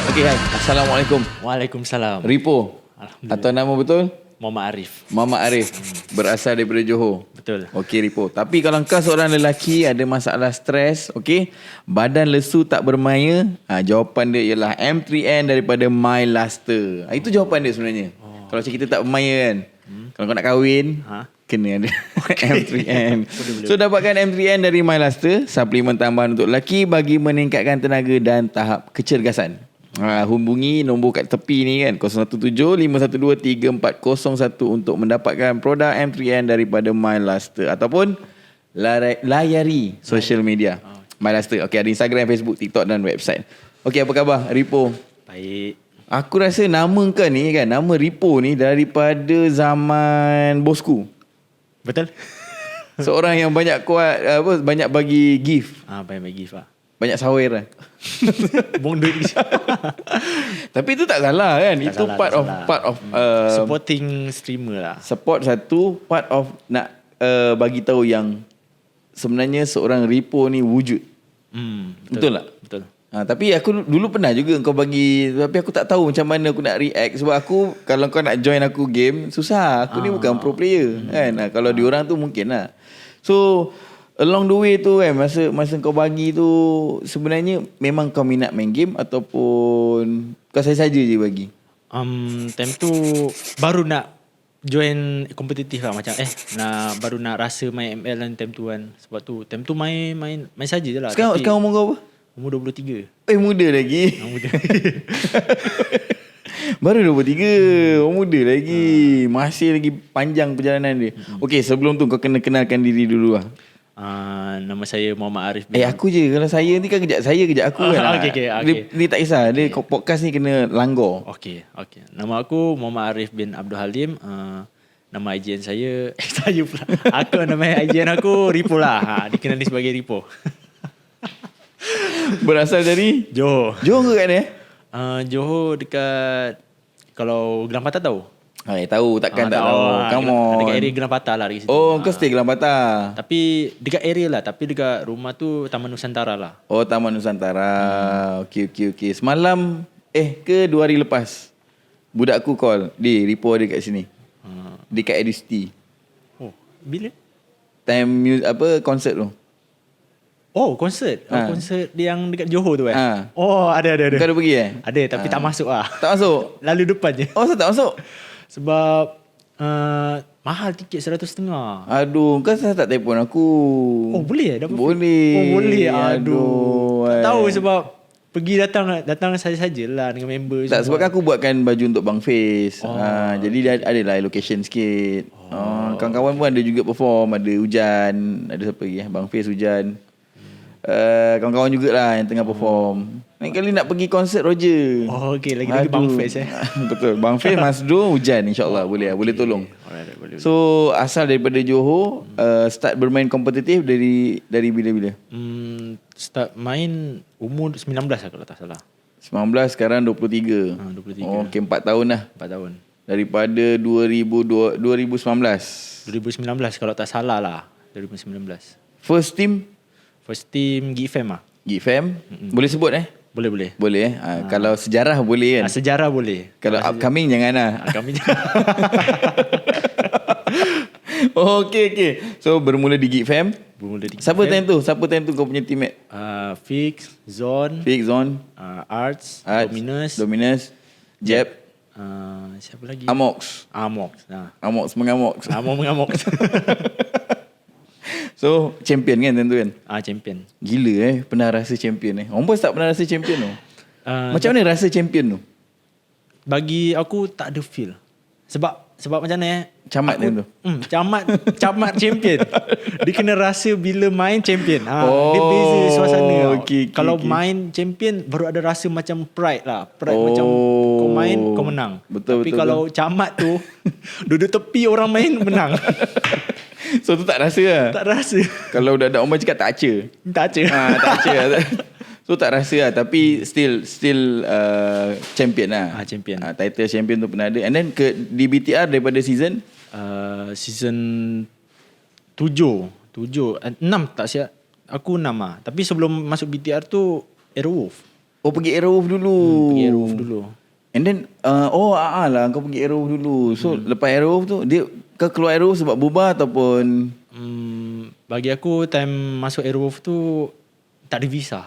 Okey, hai. Assalamualaikum. Waalaikumsalam. Ripo. Atau nama betul? Muhammad Arif. Muhammad Arif. Berasal daripada Johor. Betul. Okey, Ripo. Tapi kalau kau seorang lelaki ada masalah stres, okey, badan lesu tak bermaya, jawapan dia ialah M3N daripada MyLuster. Itu jawapan dia sebenarnya. Kalau macam kita tak bermaya kan. Kalau kau nak kahwin, kena ada M3N. So dapatkan M3N dari MyLuster, suplemen tambahan untuk lelaki bagi meningkatkan tenaga dan tahap kecergasan. Hubungi nombor kat tepi ni kan, 017-512-3401 untuk mendapatkan produk M3N daripada MyLuster ataupun layari social media MyLuster. Okey, ada Instagram, Facebook, TikTok dan website. Okey, apa khabar Ripo? Baik. Aku rasa nama kau ni kan, nama Ripo ni daripada zaman bosku. Betul? Seorang yang banyak kuat banyak bagi gift. Banyak bagi gift lah. Banyak sawir lah. Buang duit. Tapi itu tak salah kan. Tak itu salah, part of supporting streamer lah. support satu, part of nak bagi tahu yang sebenarnya seorang Ripo ni wujud. Betul tak? Betul. Tapi aku dulu pernah juga kau bagi, tapi aku tak tahu macam mana aku nak react. Sebab aku, kalau kau nak join aku game, susah. Aku ni bukan pro player kan. Kalau diorang tu mungkin lah. So along the way tu kan, masa kau bagi tu, sebenarnya memang kau minat main game ataupun kau saja je bagi? Time tu baru nak join kompetitif lah, macam baru nak rasa main ML kan time tu kan. Sebab tu time tu main saja je lah. Sekarang umur kau apa? Umur 23. Muda lagi. Muda. Baru 23. Muda lagi. Masih lagi panjang perjalanan dia. Okey, sebelum tu kau kena kenalkan diri dulu lah. Nama saya Muhammad Arif bin. Aku je. Kalau saya ni kan kejap aku kan. Okay. Dia tak kisah. Dia podcast ni kena langgar. Okey. Nama aku Muhammad Arif bin Abdul Halim. Nama IGN saya saya pula. Nama IGN aku Ripo lah. Dikenali sebagai Ripo. Berasal dari Johor. Johor ke kan Johor dekat, kalau Gelang Patah tahu? Tahu, takkan tak tahu. Come on. Dekat area Gelang Patah lah dekat situ. Kau stay Gelang Patah. Tapi dekat area lah, tapi dekat rumah tu Taman Nusantara lah. Taman Nusantara. Okey. Semalam ke 2 hari lepas, budak aku call, Ripo ada kat sini. Dekat Edusty. Bila? Time konsert tu. Konsert. Konsert yang dekat Johor tu ada. Kau ada pergi Ada, tapi tak masuk lah. Tak masuk? Lalu depan je. Kenapa tak masuk? Sebab mahal tiket 150. Aduh, kau tak telefon aku. Boleh dapat? Boleh. Boleh. Aduh. Tak tahu sebab pergi datang saja-sajalah dengan member. Tak, sebab kan aku buatkan baju untuk Bang Face. Jadi dia ada lah allocation sikit. Kawan-kawan pun ada juga perform. Ada Hujan, ada siapa lagi? Bang Face, Hujan. Kawan-kawan jugalah yang tengah perform. Lain kali nak pergi konsert Roger. Okey, lagi-lagi Bang Face Betul. Bang Face, Masdo, Hujan, insyaAllah boleh boleh tolong. Boleh. So asal daripada Johor, start bermain kompetitif dari bila-bila? Start main umur 19 lah kalau tak salah. 19, sekarang 23. 23. Okey, 4 tahun lah. 4 tahun. Daripada 2019. 2019 kalau tak salah lah. 2019. First team Geek Fam lah. Geek Fam. Boleh sebut Boleh. Boleh Kalau sejarah boleh kan? Sejarah boleh. Kalau upcoming jangan lah. Kami Okay. So bermula di Geek Fam. Siapa time tu kau punya teammate? Fix, Zon, Arts, Dominus, Jeb, siapa lagi? Amox. Amox mengamok. So champion kan tentu kan? Champion. Gila pernah rasa champion Orang pun tak pernah rasa champion tu. Macam mana rasa champion tu? Bagi aku tak ada feel. Sebab macam mana Camat tu. Camat champion. Dia kena rasa bila main champion. Dia beza suasana. Kalau main champion baru ada rasa macam pride lah. Macam kau main kau menang. Tapi kalau camat tu duduk tepi orang main menang. So tu tak rasa lah. Tak rasa. Kalau dah ada orang cakap tak aca. Tak aca lah. So tak rasa lah. Tapi still champion lah. Champion. Title champion tu pernah ada. And then di BTR daripada season? Season 7 6 tak siap. Aku 6 lah. Tapi sebelum masuk BTR tu Aerowolf. Oh, pergi Aerowolf dulu. Pergi Aerowolf dulu. And then lah kau pergi Aerowolf dulu. So lepas Aerowolf tu dia kau keluar Aerowolf sebab bubar ataupun Bagi aku time masuk Aerowolf tu tak ada visa.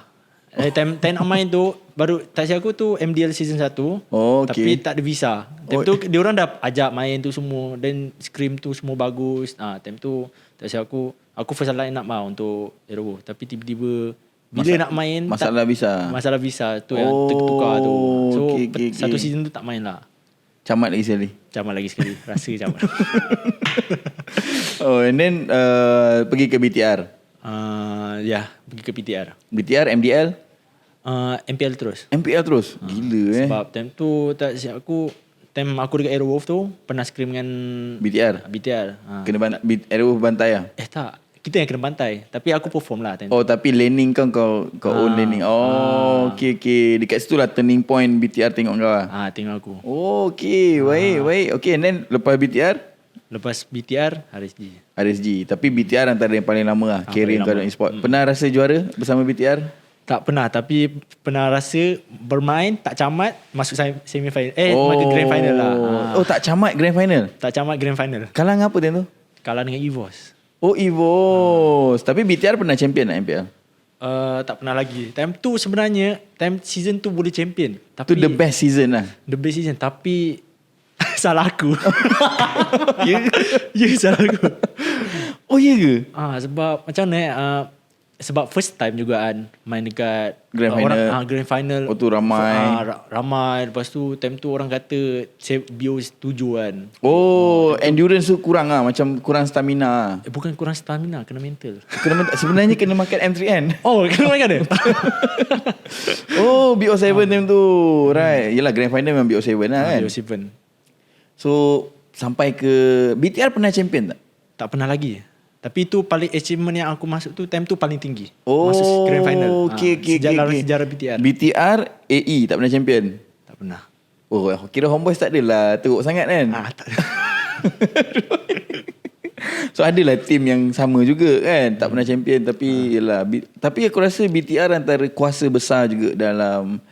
Time nak main tu baru tak silap aku tu MDL season 1. Oh, okay. Tapi tak ada visa. Time tu dia orang dah ajak main tu semua, then scrim tu semua bagus. Time tu tak silap aku first line up untuk Aerowolf, tapi tiba-tiba bila nak main masalah visa. Masalah visa tu yang tertukar tu. So okay. satu season tu tak main lah. Camat lagi sekali. Camat lagi sekali. Rasa camat. And then pergi ke BTR. Pergi ke PTR. BTR, MDL, MPL terus. MPL terus. Gila Sebab time tu tak silap aku, time aku dekat Aerowolf tu pernah scrim dengan BTR. Kena Aerowolf bantai lah. Tak, kita yang kena bantai. Tapi aku perform lah time tu. Oh, tapi laning kau own laning. Okay. Dekat situ lah turning point BTR tengok kau lah. Tengok aku. Okay, baik. Okay, and then lepas BTR? Lepas BTR, RSG. Tapi BTR antara yang paling lama lah carry kau dalam e-sport. Pernah rasa juara bersama BTR? Tak pernah, tapi pernah rasa bermain tak camat, masuk semi final. Masuk grand final lah. Tak camat grand final? Tak camat grand final. Kalah dengan apa time tu? Kalah dengan EVOS. Oh, EVOS. Tapi BTR pernah champion tak MPL? Tak pernah lagi. Time tu sebenarnya, time season tu boleh champion. Tapi tu the best season lah. The best season. Tapi salah aku. Ya, salah aku. Oh, ya ke? Sebab macam mana sebab first time juga kan main dekat grand final. Grand final. Oh, tu ramai. Ramai. Lepas tu time tu orang kata BO setuju kan. Endurance tu kurang lah. Macam kurang stamina. Bukan kurang stamina, kena mental. Sebenarnya kena makan M3N. Kena makan dia. BO7 time tu. Right. Yelah, grand final memang BO7 lah kan. BO7. So sampai ke BTR pernah champion tak? Tak pernah lagi. Tapi itu paling achievement yang aku masuk tu, time tu paling tinggi. Masuk grand final. Sejarah BTR. BTR AE tak pernah champion? Tak pernah. Kira Homeboys tak adalah teruk sangat kan? Tak ada. So adalah team yang sama juga kan, tak pernah champion. Tapi yelah, tapi aku rasa BTR antara kuasa besar juga dalam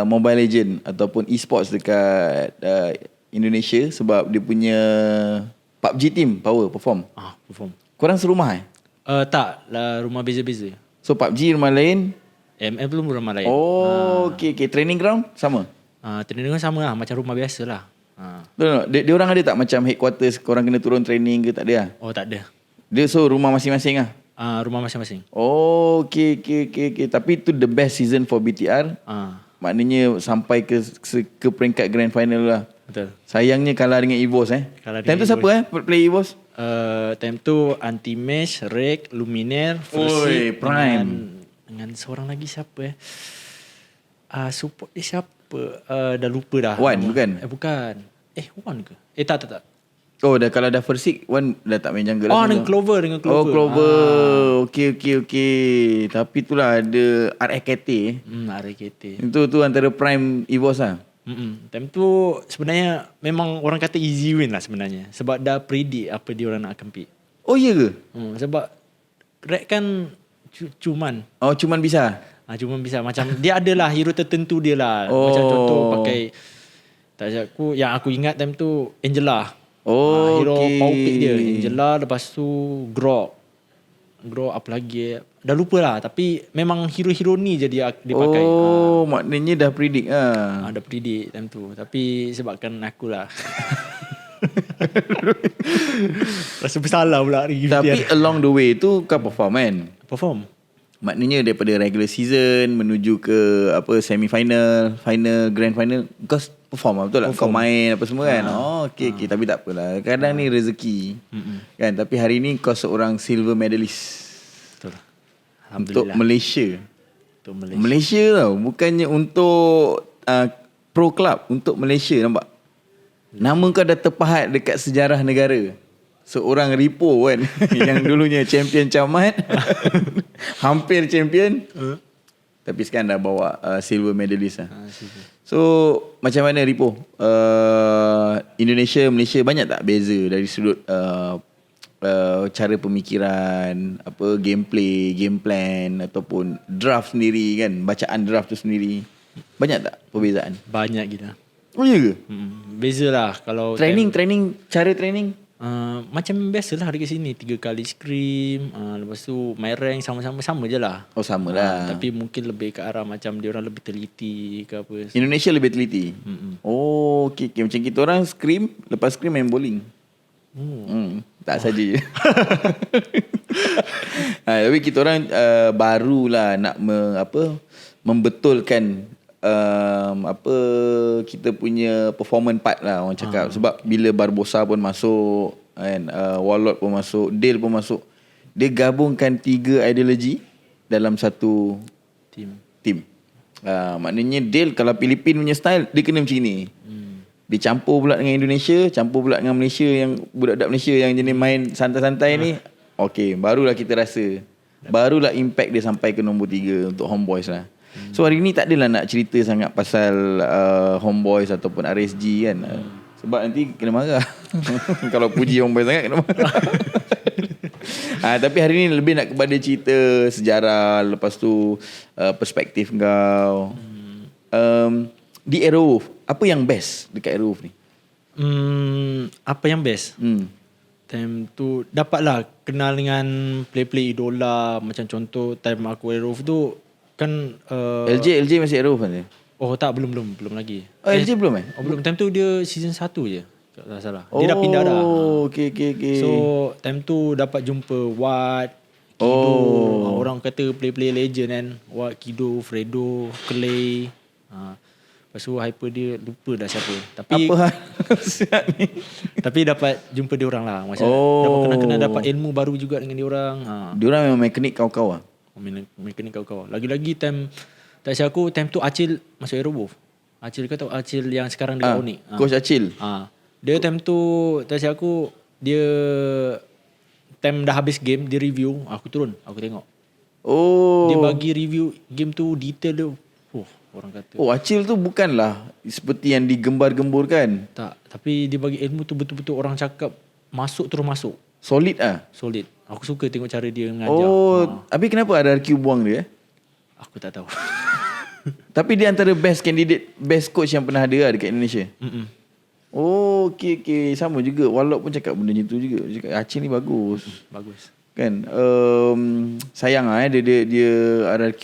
Mobile Legend ataupun e-sports dekat Indonesia. Sebab dia punya PUBG team perform. Perform. Korang serumah tak lah, rumah beza-beza. So PUBG rumah lain, ML belum rumah lain. Okay. Training ground sama? Training ground sama lah, macam rumah biasa lah. Dia orang ada tak macam headquarters korang kena turun training ke, tak ada lah? Tak ada. Dia rumah masing-masing lah? Rumah masing-masing. Okay. Tapi tu the best season for BTR. Maknanya sampai ke peringkat grand final lah. Betul. Sayangnya kalah dengan EVOS Time tu siapa play EVOS? Time tu Anti-Mesh, Rek, Luminaire, Frosty, Prime. Dengan seorang lagi siapa support dia siapa? Dah lupa dah. Wan bukan? Bukan. Wan ke? Tak. Kalau dah Versik, Wan dah tak main jungle lah. Dengan Clover. Clover. Okay. Tapi itulah ada RKT. RKT. Itu antara Prime EVOS lah. Time tu sebenarnya memang orang kata easy win lah sebenarnya. Sebab dah predict apa dia orang nak compete. Oh, iya ke? Sebab Rek kan cuman. Cuman bisa? Cuman bisa. Macam dia adalah hero tertentu dia lah. Macam contoh pakai, tak silap aku, yang aku ingat time tu Angela. Hero power pick dia Angela. Lepas tu Grok apa lagi, dah lupa lah. Tapi memang hero-hero ni je dia pakai. Maknanya dah predict lah. Dah predict time tu. Tapi sebabkan aku lah rasa bersalah pula. Tapi along the way tu kau perform kan? Perform. Maknanya daripada regular season menuju ke semi-final, final, grand final, kau perform lah, betul tak? Kau main apa semua kan? Okay. Tapi tak apalah. Kadang ni rezeki. Kan? Tapi hari ni kau seorang silver medalist. Betul. Untuk Malaysia. Untuk Malaysia tau. Bukannya untuk pro club. Untuk Malaysia, nampak? Nama kau dah terpahat dekat sejarah negara. Seorang Ripo kan yang dulunya champion camat, hampir champion, tapi sekarang dah bawa silver medalist lah. So macam mana Ripo? Indonesia, Malaysia banyak tak beza dari sudut cara pemikiran, gameplay, game plan ataupun draft sendiri kan, bacaan draft tu sendiri. Banyak tak perbezaan? Banyak gila. Oh ya ke? Beza lah kalau Training, cara training. Macam biasa lah dekat sini 3 kali scrim, lepas tu main rank sama je lah. Oh sama lah. Tapi mungkin lebih ke arah macam dia orang lebih teliti ke apa. Indonesia lebih teliti. Oh okay. Macam kita orang scrim, lepas scrim main bowling. Tak saja je. Tapi kita orang barulah nak membetulkan kita punya performance part lah orang cakap. Sebab bila Barbosa pun masuk kan, Warlord pun masuk, Dale pun masuk, dia gabungkan 3 ideologi dalam satu team. Maknanya Dale kalau Filipin punya style, dia kena macam ni. Dia campur pula dengan Indonesia, campur pula dengan Malaysia, yang budak-budak Malaysia yang jenis main santai-santai ni. Okay, barulah kita rasa, barulah impact dia sampai ke nombor 3 untuk Homeboys lah. So hari ni tak adalah nak cerita sangat pasal Homeboys ataupun RSG kan. Sebab nanti kena marah. Kalau puji Homeboys sangat kena marah. Tapi hari ni lebih nak kepada cerita sejarah, lepas tu perspektif kau. Di Aerowolf, apa yang best dekat Aerowolf ni? Apa yang best? Time tu dapatlah kenal dengan play-play idola. Macam contoh time aku Aerowolf tu kan LJ masih Aerowolf kan? Oh tak, belum lagi. LJ belum belum. Time tu dia season 1 je, kalau tak salah. Dia dah pindah dah. Okay. So time tu dapat jumpa Watt, Kido, orang kata play legend kan. Watt, Kido, Fredo, Clay. Lepas tu hyper dia lupa dah siapa. Tapi apa siap ni? Tapi dapat jumpa dia orang lah. Dapat kenal-kenal, dapat ilmu baru juga dengan dia orang. Dia orang memang mekanik kau-kau lah. Mekanik kau-kau. Lagi-lagi time tak silap aku, time tu Acil masuk Aerowolf. Acil kau tahu Acil yang sekarang dekat Onyx. Coach Acil. Dia time tu tak silap aku, dia time dah habis game, dia review, aku turun, aku tengok. Dia bagi review game tu, detail dia. Orang kata. Acil tu bukanlah seperti yang digembar-gemburkan. Tak, tapi dia bagi ilmu tu betul-betul orang cakap masuk terus masuk. Solid ah. Solid. Aku suka tengok cara dia mengajar. Habis kenapa RRQ buang dia? Aku tak tahu. Tapi dia antara best candidate, best coach yang pernah ada lah dekat Indonesia. Okay. Sama juga. Warlock pun cakap benda macam tu juga. Dia cakap Acil ni bagus. Bagus. Kan. Sayang lah dia RRQ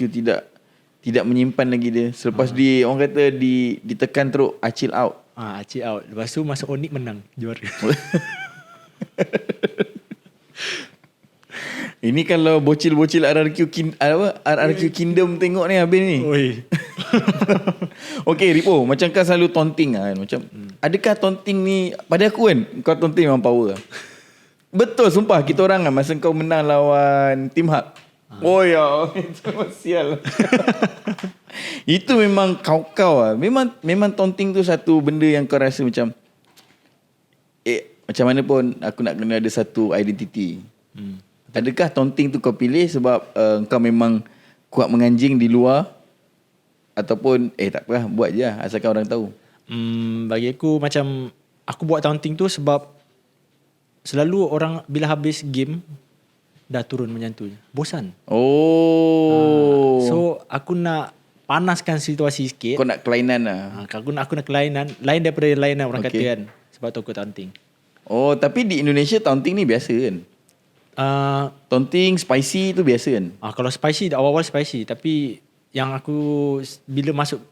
tidak menyimpan lagi dia. Selepas orang kata ditekan teruk, Acil out. Acil out. Lepas tu masuk Onyx menang, juara. Ini kalau bocil-bocil RRQ Kingdom tengok ni habis ni. Okay Ripo, macam kau selalu taunting kan, macam adakah taunting ni pada aku kan, kau taunting memang power lah. Betul sumpah, kita orang kan masa kau menang lawan Team Hub. Oh ya, itu sial. Itu memang kau lah. Memang taunting tu satu benda yang kau rasa macam macam mana pun aku nak kena ada satu identiti. Adakah taunting tu kau pilih sebab kau memang kuat menganjing di luar, ataupun tak apa, buat je lah asalkan orang tahu? Bagi aku macam aku buat taunting tu sebab selalu orang bila habis game dah turun macam tu, bosan. So aku nak panaskan situasi sikit. Kau nak kelainan lah. Aku nak kelainan, lain daripada lain lah orang kata kan. Sebab tu aku taunting. Tapi di Indonesia taunting ni biasa kan? Taunting spicy tu biasa kan? Kalau spicy, awal-awal spicy. Tapi yang aku bila masuk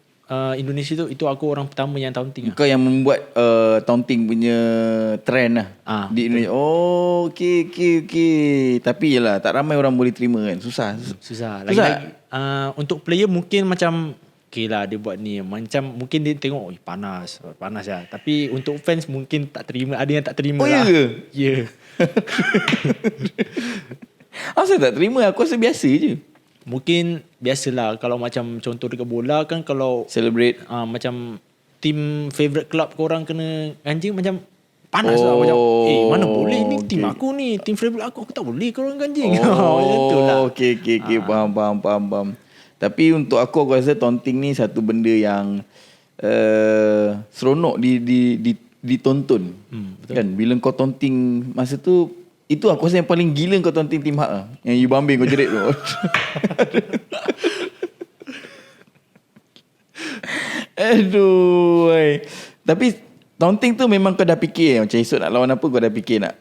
Indonesia tu, itu aku orang pertama yang taunting. Kau yang membuat taunting punya trend lah di Indonesia. Okay. Tapi yelah, tak ramai orang boleh terima kan. Susah. Lagi-lagi untuk player mungkin macam okay lah dia buat ni, macam mungkin dia tengok panas lah. Tapi untuk fans mungkin tak terima. Ada yang tak terima lah. Ya. Asal tak terima? Aku rasa biasa je. Mungkin biasalah. Kalau macam contoh dekat bola kan, kalau celebrate macam team favourite club korang kena ganjing, macam panas lah. Macam mana boleh ni team aku ni, team favourite aku tak boleh korang ganjing. Macam tu lah. Okay. Faham. Tapi untuk aku rasa taunting ni satu benda yang seronok ditonton. Kan bila kau taunting masa tu, Itu aku rasa yang paling gila kau tonton Team Hak lah. Yang you bambing kau jerit tu. Aduh. Tapi taunting tu memang kau dah fikir macam esok nak lawan apa, kau dah fikir nak?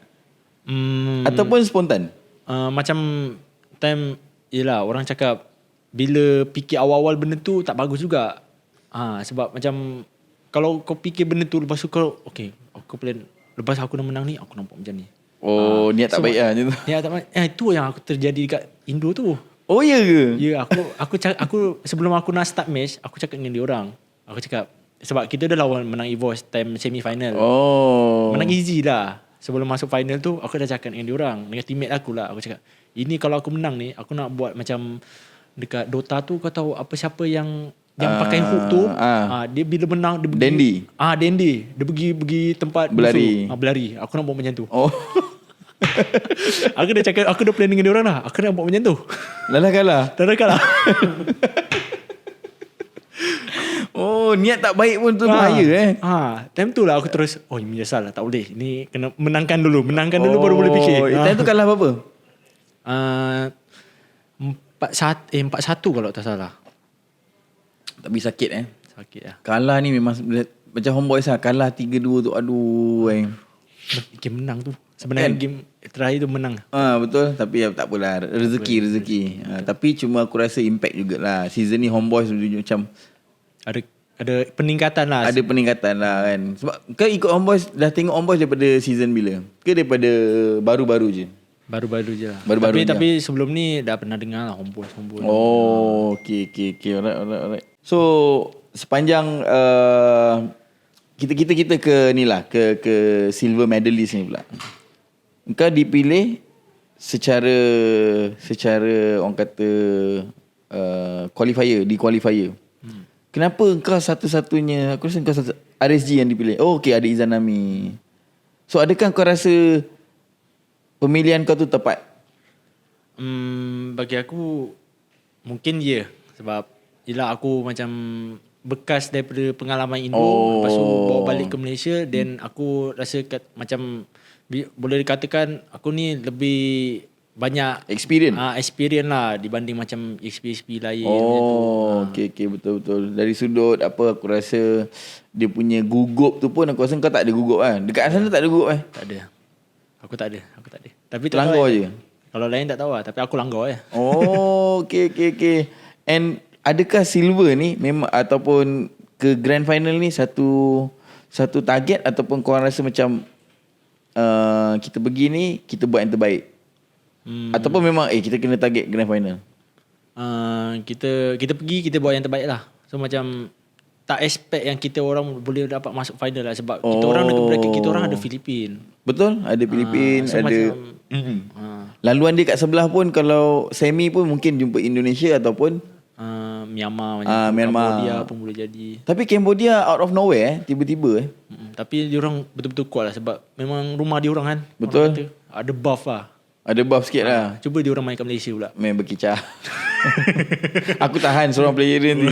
Ataupun spontan? Macam time, yelah orang cakap bila fikir awal-awal benda tu tak bagus juga. Sebab macam kalau kau fikir benda tu lepas tu kau okay, aku plan lepas aku nak menang ni aku nampak macam ni. Niat tak baik lah macam tu. Niat tak baik. Itu yang aku terjadi dekat Indo tu. Oh ya ke? Ya, aku sebelum aku nak start match, aku cakap dengan dia orang. Aku cakap sebab kita dah lawan menang EVOS time semi final. Menang easy lah. Sebelum masuk final tu aku dah cakap dengan dia orang, dengan teammate aku lah. Aku cakap, ini kalau aku menang ni, aku nak buat macam dekat Dota tu, kau tahu apa siapa yang pakai hook tu, dia bila menang dia pergi Dandy. Dia pergi tempat berlari. Berlari. Aku nak buat macam tu. Aku dah cakap, aku dah plan dengan dia orang lah. Aku nak buat macam tu. Dah kalah. Niat tak baik pun tu bahaya time tu lah aku terus menyesal lah, tak boleh. Ni kena menangkan dulu baru boleh fikir. Time tu kalah berapa? 4-1 kalau tak salah. Tapi sakit Sakit lah. Kalah ni memang macam Homeboys lah. Kalah 3-2 tu aduh Game menang tu sebenarnya game terakhir tu menang. Betul. Tapi tak apalah, rezeki. Tapi cuma aku rasa impact jugalah. Season ni Homeboys macam ada peningkatan lah. Ada peningkatan lah kan. Sebab kau ikut Homeboys, dah tengok Homeboys daripada season bila? Ke daripada baru-baru je? Baru-baru je lah. Tapi sebelum ni dah pernah dengar lah Homeboys. Okay. Alright. So sepanjang kita ke ni lah, ke silver medalist ni pula. Kau dipilih secara orang kata qualifier. Kenapa kau satu-satunya? Aku rasa kau RSG yang dipilih. Okay, ada Izanami. So adakah kau rasa pemilihan kau tu tepat? Bagi aku mungkin ya. Sebab yelah aku macam bekas daripada pengalaman Indo, lepas tu bawa balik ke Malaysia, dan aku rasa macam boleh dikatakan aku ni lebih banyak experience lah dibanding macam XP lain. Okay, betul. Dari sudut apa, aku rasa dia punya gugup tu pun aku rasa kau tak ada gugup kan. Dekat sana tak ada gugup Tak ada. Aku tak ada. Tapi tak langgar je. Kalau lain tak tahu lah, tapi aku langgar Okay. And adakah silver ni memang ataupun ke grand final ni satu target, ataupun kau rasa macam kita pergi ni kita buat yang terbaik? Ataupun memang kita kena target grand final? Kita pergi, kita buat yang terbaik lah. So macam tak expect yang kita orang boleh dapat masuk final lah. Sebab kita orang dekat bracket kita orang ada Filipin. Betul, ada Filipin, so ada laluan dia kat sebelah pun, kalau semi pun mungkin jumpa Indonesia ataupun Myanmar macam Cambodia pun boleh jadi. Tapi Cambodia out of nowhere tiba-tiba tapi diorang betul-betul kuat lah. Sebab memang rumah diorang kan. Betul. Ada buff lah. Ada buff sikit lah. Cuba diorang main kat Malaysia pula. Main berkicau. Aku tahan seorang player dia ni.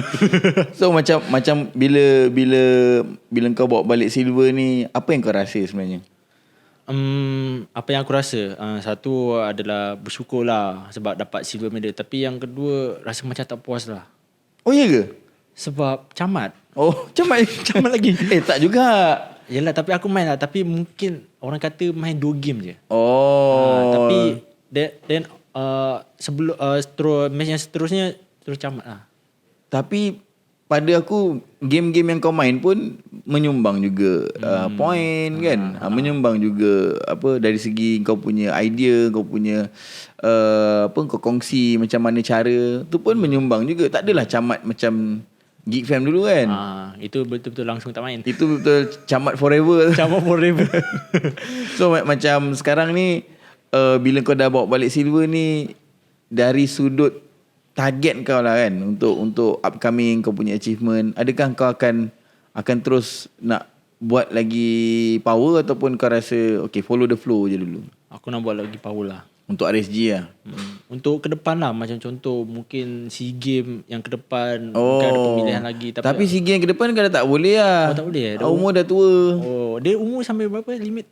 So macam bila kau bawa balik silver ni, apa yang kau rasa sebenarnya? Apa yang aku rasa, satu adalah bersyukur lah sebab dapat silver medal. Tapi yang kedua, rasa macam tak puas lah. Oh iya ke? Sebab camat. Camat lagi. Tak juga. Yelah, tapi aku main lah. Tapi mungkin orang kata main 2 game je. Tapi then sebelum match yang seterusnya terus camat lah. Tapi pada aku game-game yang kau main pun menyumbang juga point kan. Menyumbang juga apa, dari segi kau punya idea, kau punya kau kongsi macam mana cara tu pun menyumbang juga. Tak adalah camat macam Geek Fam dulu kan. Itu betul-betul langsung tak main. Itu betul camat forever. So macam sekarang ni bila kau dah bawa balik silver ni, dari sudut target kau lah kan, untuk upcoming kau punya achievement, adakah kau akan terus nak buat lagi power, ataupun kau rasa okay follow the flow je dulu? Aku nak buat lagi power lah. Untuk RSG lah. Untuk ke depan lah. Macam contoh mungkin SEA Game yang ke depan mungkin ada pemilihan lagi. Tapi SEA Game ke depan kan dah tak boleh lah. Tak boleh. Umur dah tua. Dia umur sampai berapa limit?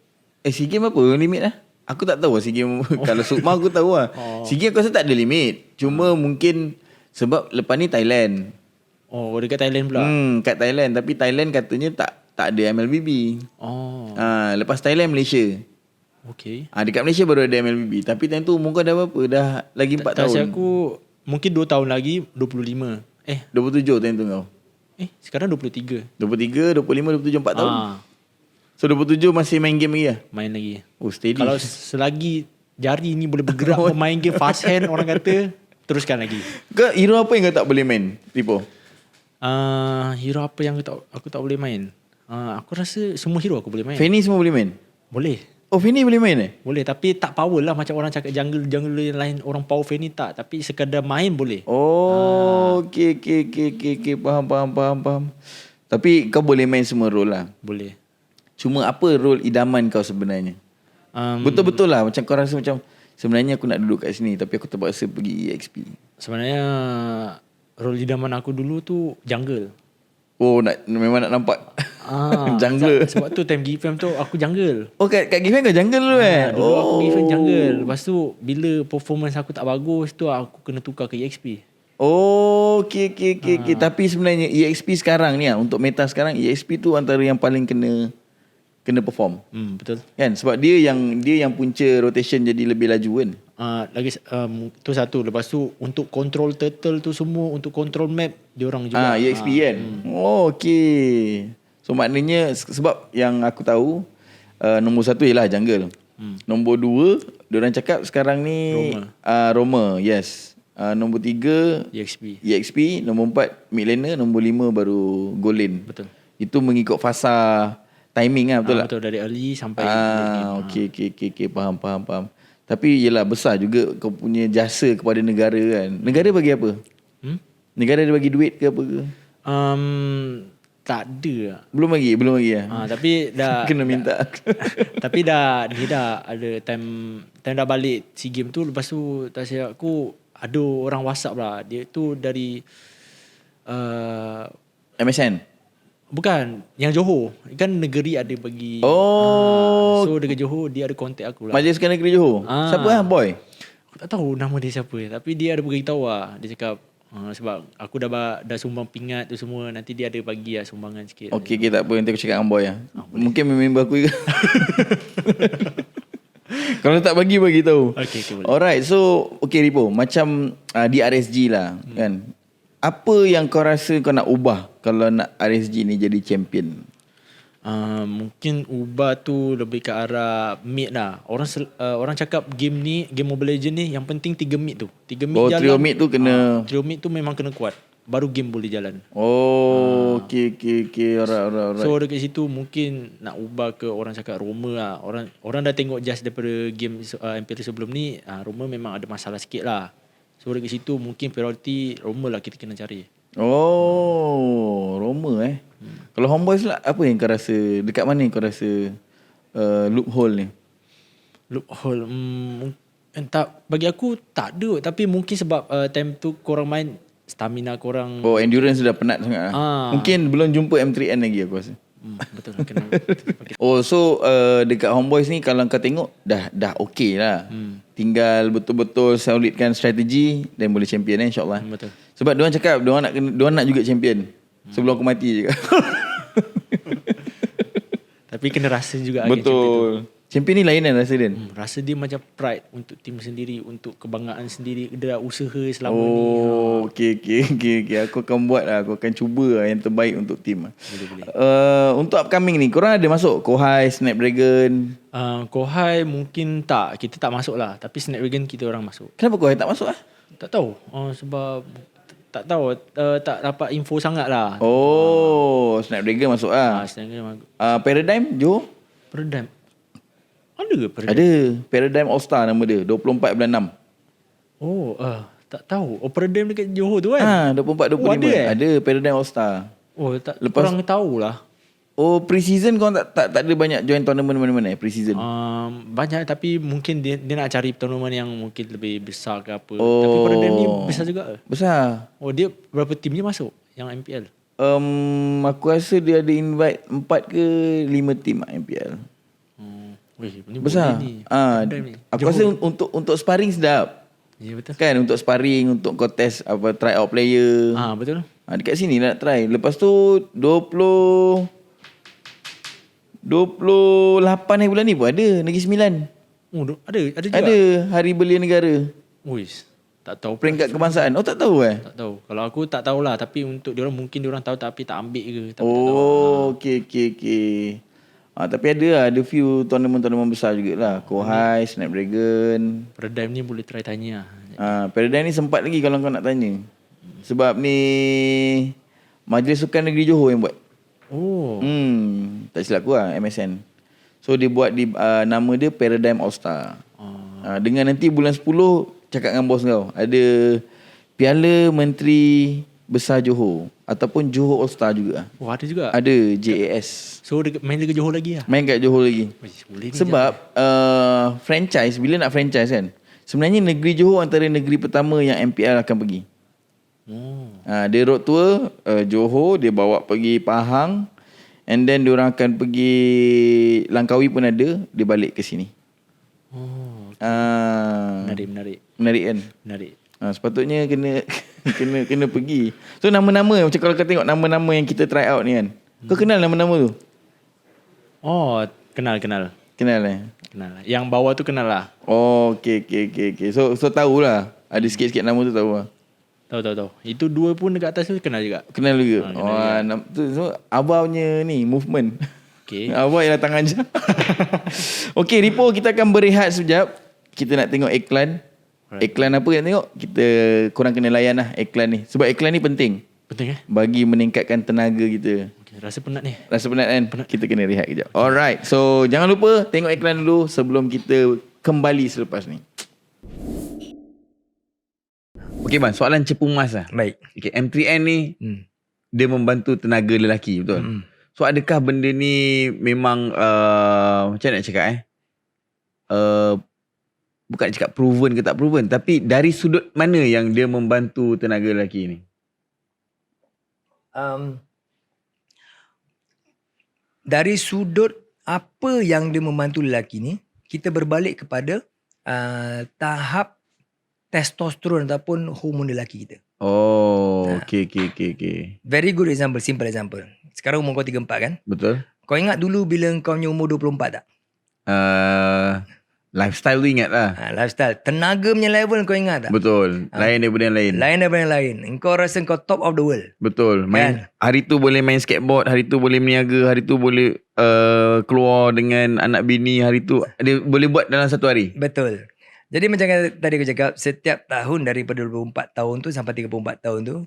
SEA Game apa limit lah? Aku tak tahu SEA Games. Kalau Sukma aku tahu lah. SEA Games aku rasa tak ada limit. Cuma mungkin sebab lepas ni Thailand. Oh, dekat Thailand pula. Kat Thailand. Tapi Thailand katanya tak ada MLBB. Oh, Lepas Thailand, Malaysia. okay. Dekat Malaysia baru ada MLBB. Tapi time tu umur kau dah berapa? Dah lagi 4 tahun. Tak aku mungkin 2 tahun lagi 25. 27 time tu kau. Sekarang 23. 23, 25, 27, 4 tahun. Ah, So 27 masih main game lagi lah? main lagi. Oh, steady. Kalau selagi jari ni boleh bergerak main game fast hand orang kata, teruskan lagi. Kau hero apa yang kau tak boleh main, Lipo? Hero apa yang aku tak boleh main? Aku rasa semua hero aku boleh main. Fanny semua boleh main? Boleh. Oh, Fanny boleh main Boleh, tapi tak power lah macam orang cakap jungle yang lain orang power Fanny tak, tapi sekadar main boleh. Oh, okay. Faham. Tapi kau boleh main semua role lah. Boleh. Cuma apa role idaman kau sebenarnya? Betul-betul lah macam kau rasa macam sebenarnya aku nak duduk kat sini tapi aku terpaksa pergi EXP. Sebenarnya role idaman aku dulu tu jungle. Oh, memang nak nampak jungle. Sebab tu time GFM tu aku jungle. Oh, kat GFM kau jungle dulu Dulu aku GFM jungle. Lepas tu bila performance aku tak bagus tu aku kena tukar ke EXP. Oh, okay. Tapi sebenarnya EXP sekarang ni untuk meta sekarang EXP tu antara yang paling kena perform. Betul. Kan sebab dia yang punca rotation jadi lebih laju kan. Lagi tu satu. Lepas tu untuk control turtle tu semua, untuk control map dia orang juga. EXP kan. Oh, okay. So maknanya sebab yang aku tahu nombor 1 ialah jungle. Nombor 2 diorang cakap sekarang ni Roma. Yes. Nombor 3 EXP, nombor 4 mid laner, nombor 5 baru goal lane. Betul. Itu mengikut fasa timing lah, betul tak? Betul, dari early sampai okay. Faham. Tapi yelah besar juga kau punya jasa kepada negara kan. Negara bagi apa? Negara dia bagi duit ke apa ke? Tak ada. Belum lagi lah. Tapi dah kena minta. tapi dia dah ada time dah balik SEA Games tu. Lepas tu tak silap aku ada orang WhatsApp lah. Dia tu dari MSN? Bukan, yang Johor. Kan negeri ada bagi. So dekat Johor dia ada kontak aku lah. Majlis Sukan Negeri Johor. Siapa lah boy? Aku tak tahu nama dia siapa, tapi dia ada beritahu lah. Dia cakap sebab aku dah sumbang pingat tu semua, nanti dia ada bagi lah sumbangan sikit. Okay, tak apa, nanti aku cakap dengan boy lah. Mungkin member aku juga. Kalau tak bagi tahu. Okay, boleh. Alright, so okay Ripo, macam di RSG lah kan. Apa yang kau rasa kau nak ubah kalau nak RSG ni jadi champion? Mungkin ubah tu lebih ke arah mid lah. Orang cakap game Mobile Legends ni yang penting 3 mid tu. 3 mid jalan. Trio mid tu kena. Trio mid tu memang kena kuat. Baru game boleh jalan. Okay. Alright. So dekat situ mungkin nak ubah ke orang cakap Roma lah. Orang dah tengok just daripada game MPL sebelum ni, Roma memang ada masalah sikit lah. So dekat situ mungkin priority Roma lah kita kena cari. Roma Kalau Homeboys lah, apa yang kau rasa, dekat mana kau rasa loophole ni? Loophole tak, bagi aku tak ada. Tapi mungkin sebab time tu korang main, stamina korang. Endurance sudah penat sangat lah. Mungkin belum jumpa M3N lagi aku rasa. Betul kena. So dekat Homeboys ni kalau kau tengok dah okey lah. Tinggal betul-betul solidkan strategi dan boleh champion insyaAllah. Betul. Sebab diorang cakap diorang nak juga champion sebelum aku mati je. Tapi kena rasa juga. Betul. Champion ni lain kan rasa dia. Rasa dia macam pride untuk tim sendiri, untuk kebanggaan sendiri. Dia dah usaha selama ni. Okay. Aku akan buat lah. Aku akan cuba lah yang terbaik untuk tim. Boleh. Untuk upcoming ni, korang ada masuk Kohai, Snapdragon? Kohai mungkin tak. Kita tak masuk lah. Tapi Snapdragon kita orang masuk. Kenapa Kohai tak masuk lah? Tak tahu. Sebab tak tahu. Tak dapat info sangat lah. Snapdragon masuk lah. Snapdragon Paradigm, Johor? Paradigm. Ada ke Paradigm? Ada. Paradigm All Star nama dia. 24 bulan 6. Tak tahu. Paradigm dekat Johor tu kan? 24, 25. Ada Paradigm All Star. Kurang tahulah. Pre-season kau tak ada banyak join tournament mana-mana pre-season? Banyak, tapi mungkin dia nak cari tournament yang mungkin lebih besar ke apa. Tapi Paradigm ni besar juga. Besar. Dia berapa tim je masuk yang MPL? Aku rasa dia ada invite 4 ke 5 tim MPL. Wih, ni Besar. boleh ni. Aku rasa untuk sparring sedap. Ya betul. Kan untuk sparring, untuk kau test apa try out player. Betul. Dekat sini nak try. Lepas tu 28 hari bulan ni pun ada Negeri Sembilan. Oh, ada juga. Ada Hari Belia Negara. Wih, tak tahu. Peringkat kebangsaan. Oh tak tahu Tak tahu. Kalau aku tak tahulah, tapi untuk diorang mungkin diorang tahu tapi tak ambil ke. Tapi tak tahu. Okey. Tapi ada few tournament besar jugalah. Kohai, Snapdragon. Paradigm ni boleh try tanya. Paradigm ni sempat lagi kalau kau nak tanya. Sebab ni Majlis Sukan Negeri Johor yang buat. Oh. Tak silap aku MSN. So dia buat nama dia Paradigm All Star. Dengan nanti bulan 10 cakap dengan bos kau. Ada Piala Menteri Besar Johor ataupun Johor All Star juga. Oh, ada juga. Ada JAS. So main dekat Johor lagi lah. Main kat Johor lagi. Boleh ni. Sebab franchise, bila nak franchise kan, sebenarnya negeri Johor antara negeri pertama yang MPL akan pergi. Dia road tour Johor, dia bawa pergi Pahang, and then diorang akan pergi Langkawi pun ada, dia balik ke sini. Menarik kan? Menarik. Sepatutnya kena pergi. So nama-nama macam kalau kau tengok nama-nama yang kita try out ni kan. Kau kenal nama-nama tu? Oh, kenal. Kenal Kenal. Yang bawah tu kenal lah. Oh, okey. So tahulah. Ada sikit-sikit nama tu tahu lah. Tahu. Itu dua pun dekat atas tu kenal juga. Kenal juga. So Abah punya ni movement. Okay. Abah ialah tangan je. Okey, Ripo, kita akan berehat sekejap. Kita nak tengok iklan. Iklan apa yang tengok? Kita korang kena layan lah iklan ni. Sebab iklan ni penting. Penting bagi meningkatkan tenaga kita. Okay, rasa penat ni. Rasa penat kan? Kita kena rehat kejap. Alright. So jangan lupa tengok iklan dulu sebelum kita kembali selepas ni. Okey bang, soalan cepu mas lah. Baik. Okay, M3N ni dia membantu tenaga lelaki, betul? So adakah benda ni memang macam nak cakap bukan nak cakap proven ke tak proven, tapi dari sudut mana yang dia membantu tenaga lelaki ni? Dari sudut apa yang dia membantu lelaki ni, kita berbalik kepada tahap testosteron ataupun hormon lelaki kita. Oh, okey. Very good example, simple example. Sekarang umur kau 34 kan? Betul. Kau ingat dulu bila kau punya umur 24 tak? Lifestyle tu ingat lah. Lifestyle. Tenaga punya level kau ingat tak? Betul. Lain daripada yang lain. Lain daripada yang lain. Kau rasa kau top of the world. Betul. Kan? Hari tu boleh main skateboard, hari tu boleh meniaga, hari tu boleh keluar dengan anak bini, hari tu dia boleh buat dalam satu hari. Betul. Jadi macam tadi aku cakap, setiap tahun daripada 24 tahun tu sampai 34 tahun tu,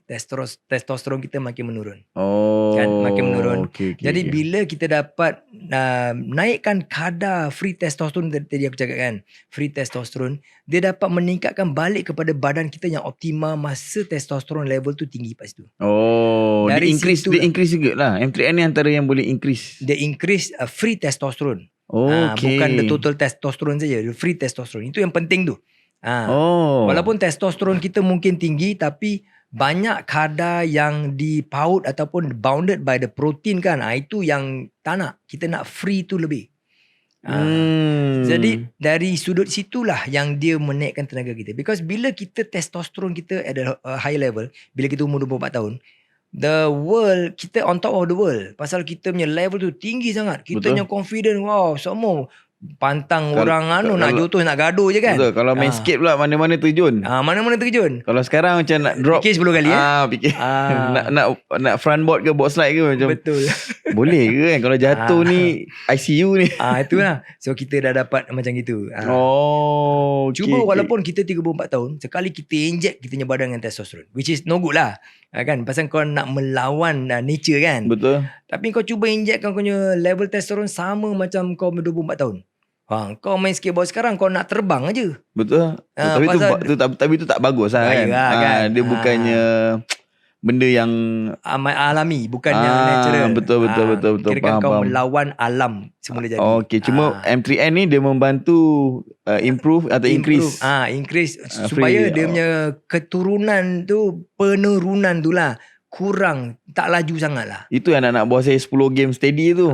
testosteron kita makin menurun. Oh. Kan, makin menurun. Okay, jadi bila kita dapat naikkan kadar free testosteron, tadi aku cakap kan, free testosteron, dia dapat meningkatkan balik kepada badan kita yang optimal masa testosteron level tu tinggi pas tu. Oh, dari dia increase juga lah. M3N ni antara yang boleh increase. Dia increase free testosteron. Okay. Bukan the total testosteron saja, the free testosteron. Itu yang penting tu. Walaupun testosteron kita mungkin tinggi, tapi banyak kadar yang dipaut ataupun bounded by the protein kan. Itu yang tak nak. Kita nak free tu lebih. Jadi dari sudut situlah yang dia menaikkan tenaga kita. Because bila kita testosteron kita at a high level, bila kita umur 24 tahun, the world, kita on top of the world. Pasal kita punya level tu tinggi sangat. Kita punya confident, wow, semua pantang orang nak jotos, nak gaduh je kan. Betul. Kalau main skate pula mana-mana terjun. Mana-mana terjun. Kalau sekarang macam nak drop, fikir 10 kali fikir. Nak front board ke board slide ke macam. Betul. Boleh ke kan kalau jatuh ni ICU ni. Itulah. So kita dah dapat macam gitu. Okay. Cuba walaupun kita 34 tahun, sekali kita inject kita punya badan dengan testosteron, which is no good lah. Kan, pasal kau nak melawan nature kan. Betul. Tapi kau cuba inject kau punya level testosteron sama macam kau 24 tahun. Kau main skateboard sekarang, kau nak terbang aja. Betul. Tapi tu tak bagus lah kan. Dia bukannya benda yang alami, bukannya natural. Betul. Kira-kira kau faham. melawan alam semula jadi. Okay, cuma M3N ni dia membantu improve atau increase. Increase supaya dia punya keturunan tu, penurunan tu lah kurang, tak laju sangat lah. Itu yang anak buah saya 10 game steady tu.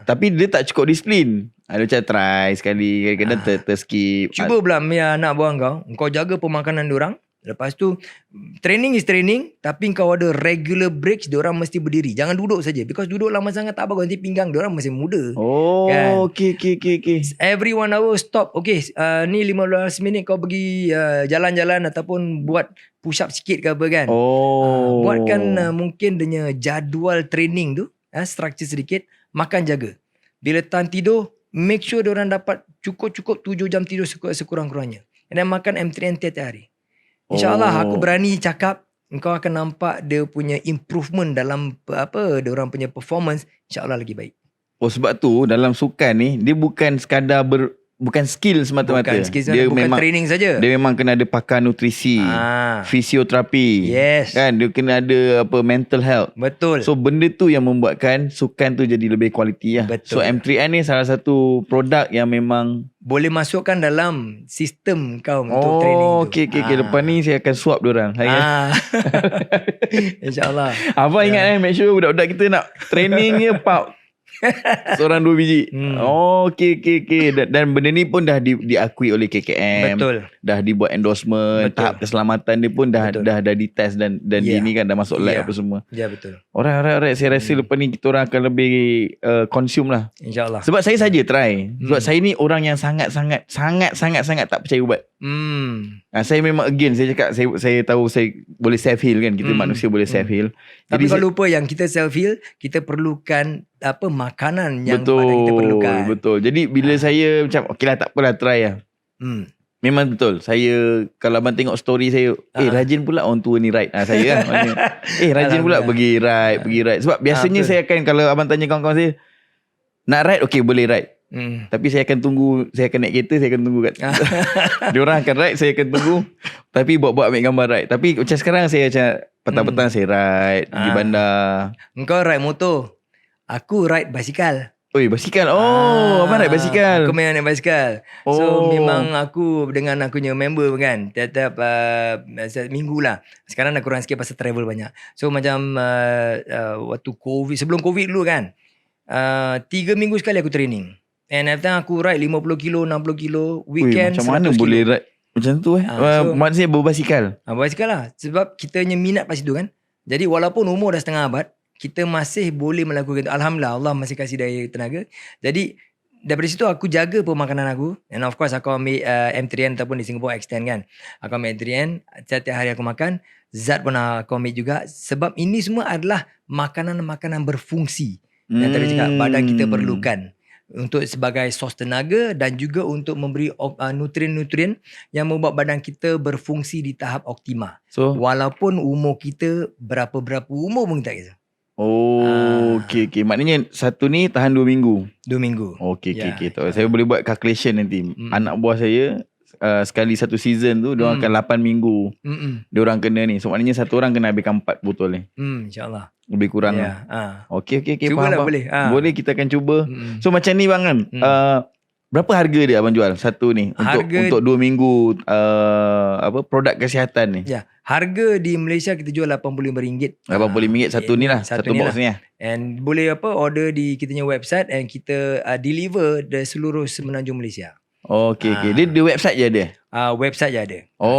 Tapi dia tak cukup disiplin. Ada macam try sekali, kadang-kadang terskip. Cuba pula anak buah kau jaga pemakanan diorang. Lepas tu training is training, tapi kau ada regular breaks, diorang mesti berdiri. Jangan duduk saja, because duduk lama sangat tak bagus, nanti pinggang diorang masih muda. Oh, okay. Every 1 hour stop. Okay, ni 15 minit kau pergi jalan-jalan ataupun buat push up sikit ke apa kan. Buatkan mungkin dia jadual training tu, structure sedikit. Makan jaga. Bila time tidur, make sure diorang dapat cukup 7 jam tidur sekurang-kurangnya. Dan makan M3N tiap hari. InsyaAllah aku berani cakap engkau akan nampak dia punya improvement dalam diorang punya performance. InsyaAllah lagi baik. Sebab tu dalam sukan ni dia bukan sekadar bukan skill semata-mata. Bukan memang training saja. Dia memang kena ada pakar nutrisi, fisioterapi. Yes. Kan dia kena ada mental health. Betul. So benda tu yang membuatkan sukan tu jadi lebih kualiti lah. Betul. So M3N ni salah satu produk yang memang boleh masukkan dalam sistem kau untuk training tu. Okay. Lepas ni saya akan swap diorang. InsyaAllah. Abang ingat make sure budak-budak kita nak training ni seorang 2 biji. Okay. Dan benda ni pun dah diakui oleh KKM. Betul. Dah dibuat endorsement. Betul. Tahap keselamatan dia pun dah ditest dan ni kan dah masuk lab apa semua. Ya, betul. Alright. Saya rasa lepas ni kita orang akan lebih consume lah. InsyaAllah. Sebab saya saja try. Sebab saya ni orang yang sangat tak percaya ubat. Saya memang saya cakap saya tahu saya boleh self heal kan. Kita manusia boleh self heal. Tapi kalau lupa yang kita self heal, kita perlukan makanan yang badan kita perlukan. Betul. Jadi bila saya macam okeylah tak apalah try lah. Memang betul. Saya kalau abang tengok story saya, rajin pula orang tua ni ride. Saya kan. Rajin pula pergi ride. Sebab biasanya saya akan, kalau abang tanya kawan-kawan saya, nak ride okey boleh ride. Tapi saya akan tunggu, saya akan naik kereta, saya akan tunggu kat diorang akan ride, saya akan tunggu. Tapi buat ambil gambar ride. Tapi macam sekarang saya macam petang-petang saya ride pergi bandar. Engkau ride motor, aku ride basikal. Basikal. Abang naik basikal. Aku memang naik basikal. So memang aku dengan aku punya member kan, tiap-tiap minggu lah. Sekarang dah kurang sikit pasal travel banyak. So macam waktu COVID, sebelum COVID dulu kan, 3 minggu sekali aku training. And every time aku ride 50 kilo, 60 kilo, weekend 100 kilo. Macam mana boleh ride macam tu maksudnya berbasikal? Berbasikal lah. Sebab kita punya minat pas situ kan. Jadi walaupun umur dah setengah abad, kita masih boleh melakukan itu. Alhamdulillah, Allah masih kasih daya tenaga. Jadi daripada situ aku jaga pemakanan aku. And of course aku ambil M3N ataupun di Singapore Extend kan. Aku ambil M3N, setiap hari aku makan. Zat pun aku ambil juga. Sebab ini semua adalah makanan-makanan berfungsi. Yang tadi cakap badan kita perlukan. Untuk sebagai sos tenaga dan juga untuk memberi nutrien-nutrien yang membuat badan kita berfungsi di tahap optima. So walaupun umur kita berapa-berapa umur pun kita kisah. Okay. Maknanya satu ni tahan 2 minggu. 2 minggu. Okay. Saya boleh buat calculation nanti. Anak buah saya sekali satu season tu diorang akan 8 minggu. Diorang kena ni. So maknanya satu orang kena habiskan 4 botol ni. InsyaAllah. Lebih kurang lah. Okay. Cubalah boleh. Boleh, kita akan cuba. So macam ni bang kan. Berapa harga dia abang jual satu ni untuk 2 minggu produk kesihatan ni? Ya, harga di Malaysia kita jual RM85. RM85 satu ni lah, satu box ni lah. And boleh order di kita punya website and kita deliver di seluruh semenanjung Malaysia. Okay. Dia di website je ada? Website je ada.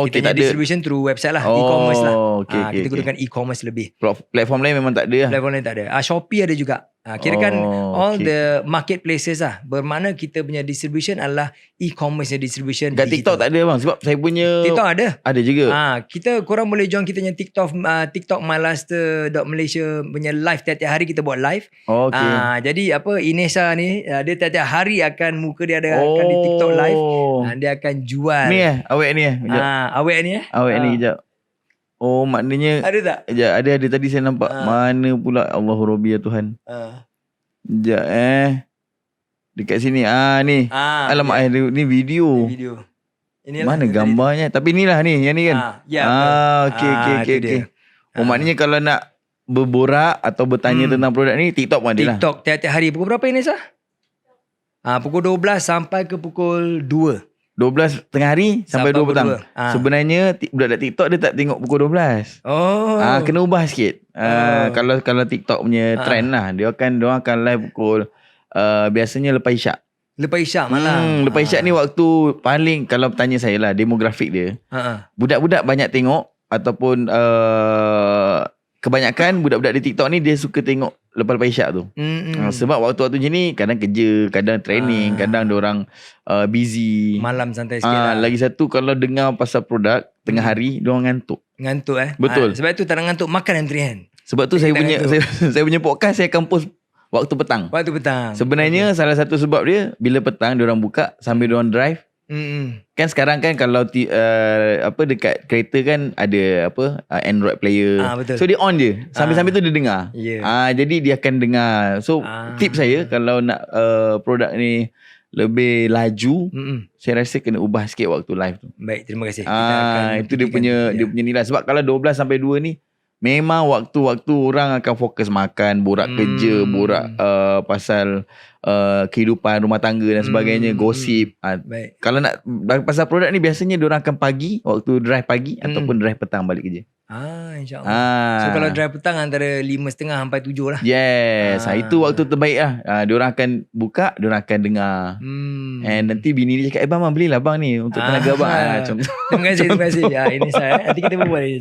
Kita punya distribution through website lah, e-commerce lah. Kita gunakan e-commerce lebih. Platform lain memang tak ada lah? Platform lain tak ada. Shopee ada juga. Kirakan all the marketplaces lah. Bermakna kita punya distribution adalah e-commerce distribution. Kat TikTok tak ada bang? Sebab saya punya TikTok ada. Ada juga. Korang boleh join kita punya TikTok myluster.malaysia punya live. Tiap-tiap hari kita buat live. Jadi Inesa ni dia tiap-tiap hari akan muka dia akan di TikTok live. Dia akan jual. Ni awet ni awet ni awet ni kejap. Maknanya ada tak? Sekejap, ada tadi saya nampak. Mana pula Allahu Rabbi ya Tuhan. Sekejap dekat sini ni. Alamak ni video. Inilah mana gambarnya. Tapi inilah ni, yang ni kan. Okay. Maknanya kalau nak berborak atau bertanya tentang produk ni, TikTok pun ada lah. TikTok tiap-tiap hari. Pukul berapa ini Sah? Pukul 12 sampai ke pukul 2. 12 tengah hari sampai 2 petang. Sebenarnya budak TikTok dia tak tengok pukul 12. Kena ubah sikit. Kalau TikTok punya trend lah, dia akan live pukul biasanya lepas isyak. Lepas isyak malam. Lepas isyak ni waktu paling, kalau tanya saya lah, demografik dia, budak-budak banyak tengok ataupun kebanyakan budak-budak di TikTok ni dia suka tengok lepas isyak tu. Sebab waktu-waktu macam ni kadang kerja, kadang training, kadang diorang busy. Malam santai sikit lah. Lagi satu, kalau dengar pasal produk tengah hari, diorang ngantuk. Ngantuk Betul. sebab tu tak nak ngantuk, makan M3N. Sebab tu saya punya podcast saya akan post waktu petang. Waktu petang. Sebenarnya salah satu sebab dia, bila petang diorang buka sambil diorang drive. Kan sekarang kan kalau dekat kereta kan ada Android player. Betul. So dia on je. Sambil-sambil tu dia dengar. Jadi dia akan dengar. So tip saya kalau nak produk ni lebih laju, saya rasa kena ubah sikit waktu live tu. Baik, terima kasih. Itu dia punya nilai. Sebab kalau 12 sampai 2 ni memang waktu-waktu orang akan fokus makan, borak kerja, borak pasal kehidupan rumah tangga dan sebagainya, gosip. Baik. Kalau nak pasal produk ni, biasanya diorang akan pagi, waktu drive pagi ataupun drive petang balik kerja. InsyaAllah. So kalau drive petang antara 5.30 sampai 7 lah. Yes. Itu waktu terbaik lah. Diorang akan buka, diorang akan dengar. And nanti bini dia cakap, bang belilah bang ni untuk tenaga abang. Macam tu. Terima kasih. Ini saya. Nanti kita berbual lagi.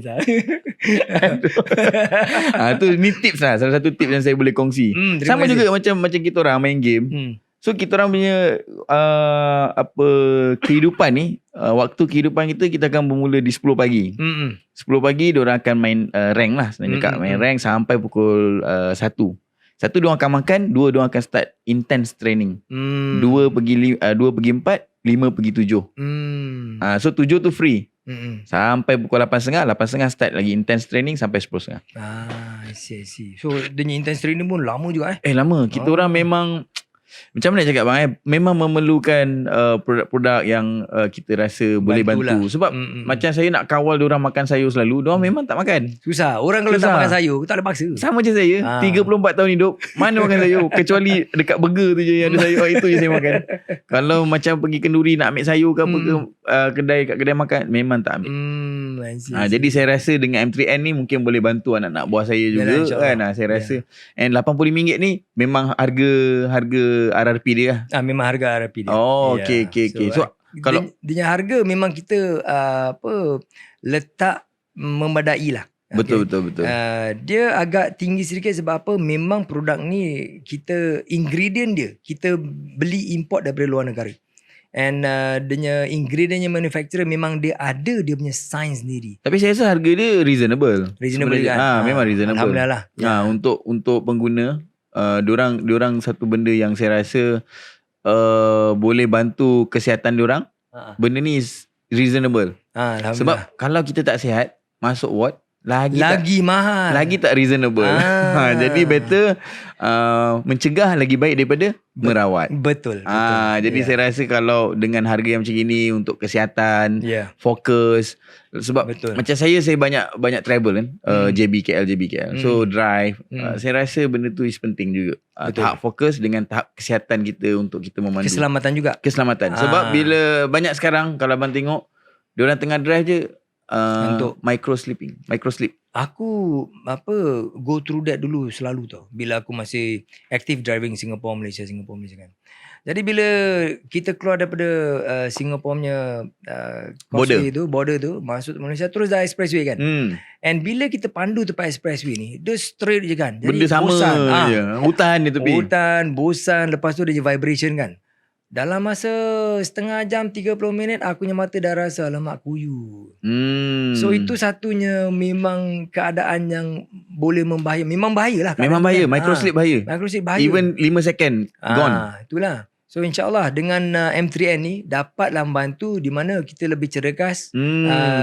Ni tips lah. Salah satu tips yang saya boleh kongsi. Sama juga macam kita orang main game. So kita orang punya kehidupan ni, waktu kehidupan kita akan bermula di 10 pagi. 10 pagi diorang akan main rank lah sebenarnya. Main rank sampai pukul 1. 1 diorang akan makan, 2 diorang akan start intense training. 2 pergi 4, 5 pergi 7. So 7 tu free. Sampai pukul 8.30, 8.30 start lagi intense training sampai 10.30. I see. So dia intense training pun lama juga lama. Kita orang memang, macam mana nak cakap bang, memang memerlukan produk-produk yang kita rasa boleh bantu. Sebab macam saya nak kawal diorang makan sayur selalu, diorang memang tak makan. Susah. Orang kalau tak makan sayur, tak boleh paksa. Sama macam saya, 34 tahun hidup, mana makan sayur? Kecuali dekat burger tu je yang ada sayur, itu je saya makan. Kalau macam pergi kenduri nak ambil sayur ke apa ke, kat kedai makan, memang tak ambil. Jadi saya rasa dengan M3N ni mungkin boleh bantu anak-anak buah saya juga. Saya rasa. And RM80 ni memang harga RRP dia lah. Memang harga RRP dia. Okay. So kalau dia harga memang kita letak membadai lah. Betul. Dia agak tinggi sedikit sebab apa? Memang produk ni ingredient dia kita beli import daripada luar negara. And dia ingredientnya manufacturer memang dia ada dia punya sains sendiri. Tapi saya rasa harga dia reasonable kan. Memang reasonable. Alhamdulillah lah. Untuk pengguna, diorang satu benda yang saya rasa boleh bantu kesihatan diorang. Benda ni is reasonable. Sebab kalau kita tak sihat, masuk ward lagi mahal, lagi tak reasonable. Jadi better mencegah lagi baik daripada merawat. Betul. Jadi saya rasa kalau dengan harga yang macam ini untuk kesihatan, fokus. Sebab macam saya banyak travel kan, JB KL. So drive. Saya rasa benda tu is penting juga. Tahap fokus dengan tahap kesihatan kita untuk kita memandu. Keselamatan. Sebab bila banyak sekarang, kalau abang tengok, diorang tengah drive je, micro sleep. Aku go through that dulu selalu tau. Bila aku masih active driving Singapore Malaysia kan. Jadi bila kita keluar daripada Singapore punya border tu masuk Malaysia, terus dah expressway kan. And bila kita pandu tempat expressway ni, dia straight je kan. Jadi benda sama je. Hutan dia tepi. Hutan, bosan, lepas tu dia vibration kan. Dalam masa setengah jam 30 minit aku punya mata dah rasa alamak kuyup. So itu satunya memang keadaan yang boleh membahaya. Memang bahaya lah. Memang bahaya. Microsleep bahaya. Even 5 second gone. Itulah. So insyaAllah dengan M3N ni dapatlah membantu di mana kita lebih cergas,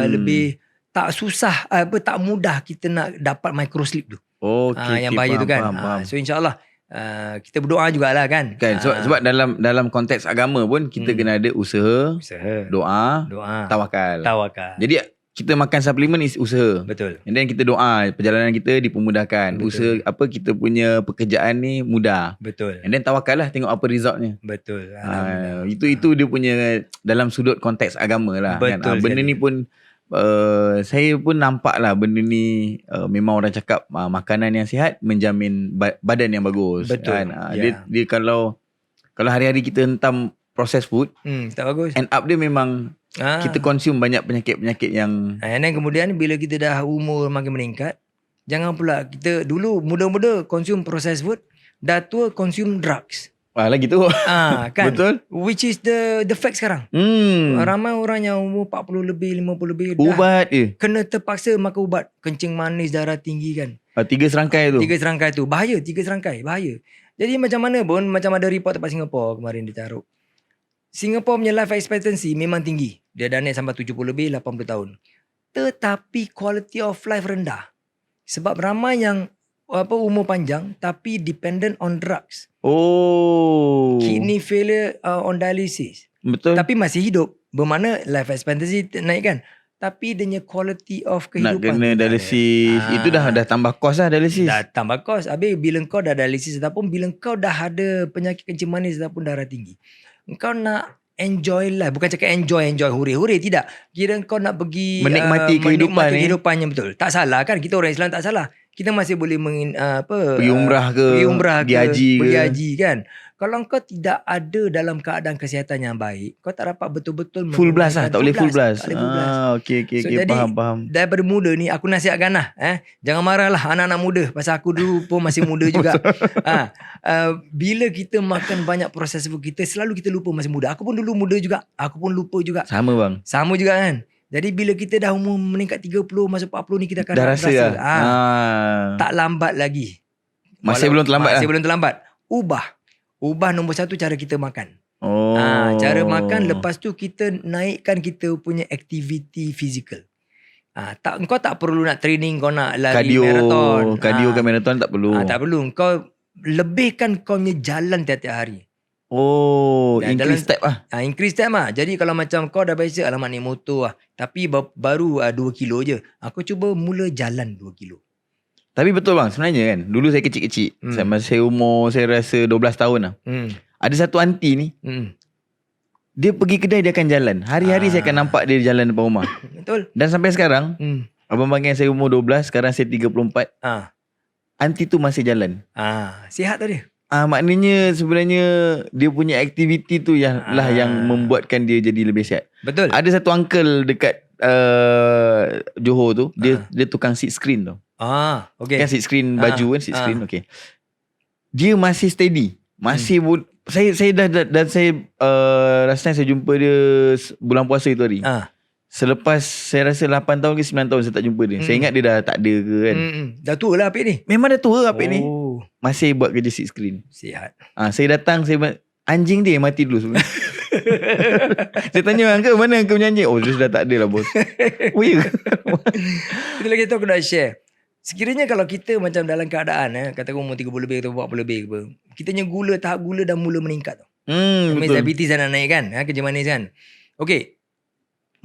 lebih tak susah, tak mudah kita nak dapat microsleep tu. Yang bahaya tu kan. So insyaAllah kita berdoa jugalah kan. Sebab dalam konteks agama pun kita kena ada usaha, doa, tawakal. Jadi kita makan suplemen is usaha. Betul. And then kita doa perjalanan kita dipermudahkan. Betul. Usaha kita punya pekerjaan ni mudah. Betul. And then tawakal lah, tengok apa resultnya. Betul. Itu dia punya dalam sudut konteks agama lah. Betul. Kan? Benda ni pun saya pun nampak lah benda ni memang orang cakap makanan yang sihat menjamin badan yang bagus. Betul. Kan? Dia kalau Kalau hari-hari kita hentam processed food, Tak bagus. end up dia memang kita consume banyak penyakit-penyakit yang And then kemudian bila kita dah umur makin meningkat, jangan pula kita dulu muda-muda consume processed food, dah tua consume drugs. lagi tu. Kan? Betul. Which is the fact sekarang. Ramai orang yang umur 40 lebih, 50 lebih dah Ubat je. kena terpaksa makan ubat. Kencing manis, darah tinggi kan. 3 serangkai tu. 3 serangkai tu. Bahaya, 3 serangkai. Bahaya. Jadi macam mana pun, macam ada report tempat Singapore kemarin dia taruh. Singapore punya life expectancy memang tinggi. Dia dah naik sampai 70 lebih, 80 tahun. Tetapi quality of life rendah. Sebab ramai yang umur panjang tapi dependent on drugs. Kidney failure on dialysis. Betul. Tapi masih hidup. Bermakna life expectancy naik kan. Tapi dia punya quality of kehidupan. Nak kena dialisis. Itu dah tambah kos lah dialisis. Dah tambah kos. Habis bila kau dah dialisis ataupun bila kau dah ada penyakit kencing manis ataupun darah tinggi. Kau nak enjoy life. Bukan cakap enjoy huri-huri. Tidak. Kira kau nak pergi menikmati kehidupan ni. kehidupannya betul. Tak salah kan. Kita orang Islam tak salah. Kita masih boleh pergi umrah ke, pergi haji kan. Kalau kau tidak ada dalam keadaan kesihatan yang baik, kau tak dapat betul-betul full blast lah. Tak boleh full blast. Okay, so, jadi, faham. Daripada muda ni aku nasihatkan lah. Jangan marahlah anak-anak muda. Pasal aku dulu pun masih muda juga. Bila kita makan banyak proses food, kita selalu kita lupa masih muda. Aku pun dulu muda juga. Aku pun lupa juga. Sama bang. Sama juga kan. Jadi bila kita dah umur meningkat 30 masuk 40 ni kita akan dah rasa lah. Tak lambat lagi. Masih belum terlambat. Masih belum terlambat. Ubah nombor 1 cara kita makan. Cara makan, lepas tu kita naikkan kita punya aktiviti fizikal. Kau tak perlu nak training, kau nak lari marathon. Cardio ke marathon tak perlu. Tak perlu. Kau lebihkan kau punya jalan tiap-tiap hari. Increase step lah. Increase step lah. Jadi kalau macam kau dah biasa alamak naik motor lah. Tapi baru 2 kilo je. Aku cuba mula jalan 2 kilo. Tapi betul bang, sebenarnya kan, dulu saya kecil-kecil. Saya umur, saya rasa 12 tahun lah. Ada satu aunty ni, dia pergi kedai dia akan jalan. Hari-hari saya akan nampak dia jalan depan rumah. Betul. Dan sampai sekarang, abang panggil saya umur 12, sekarang saya 34. Aunty tu masih jalan. Sihat tu dia. Maknanya sebenarnya dia punya aktiviti tu yang membuatkan dia jadi lebih sihat. Betul. Ada satu uncle dekat Johor tu, dia tukang seat screen tu. Okay. Kan seat screen baju kan, seat screen, okay. Dia masih steady. Masih saya dah saya last time saya jumpa dia bulan puasa itu hari. Selepas saya rasa 8 tahun ke 9 tahun saya tak jumpa dia. Saya ingat dia dah tak ada ke kan. Dah tua lah Apik ni. Memang dah tua Apik ni. Masih buat kerja seat screen. Sihat. Saya datang, anjing dia yang mati dulu sebenarnya. Saya tanya, Uncle mana Uncle punya anjing? Dia sudah tak ada lah bos. Ya. Itu lagi tu aku nak share. Sekiranya kalau kita macam dalam keadaan katakan umur 30 lebih atau 40 lebih ke, kita punya tahap gula dah mula meningkat tu. Betul. Diabetes dah nak naik kan, kerja manis kan. Okay,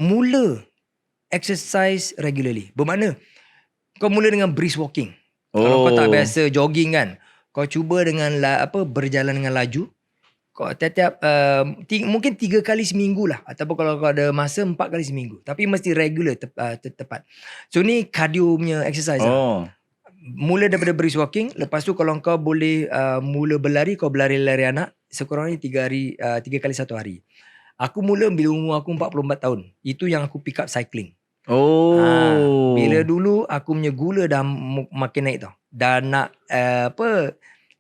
mula exercise regularly. Bermakna kau mula dengan brisk walking. Kalau kau tak biasa jogging kan, kau cuba dengan berjalan dengan laju. Kau tiap-tiap mungkin 3 kali seminggu lah. Ataupun kalau kau ada masa 4 kali seminggu. Tapi mesti regular tepat. So ni cardio punya exercise lah. Mula daripada brisk walking. Lepas tu kalau kau boleh mula berlari, kau berlari-lari anak. Sekurang-kurangnya 3 kali 1 hari. Aku mula bila umur aku 44 tahun. Itu yang aku pick up cycling. Bila dulu aku punya gula dah makin naik tau. Dah nak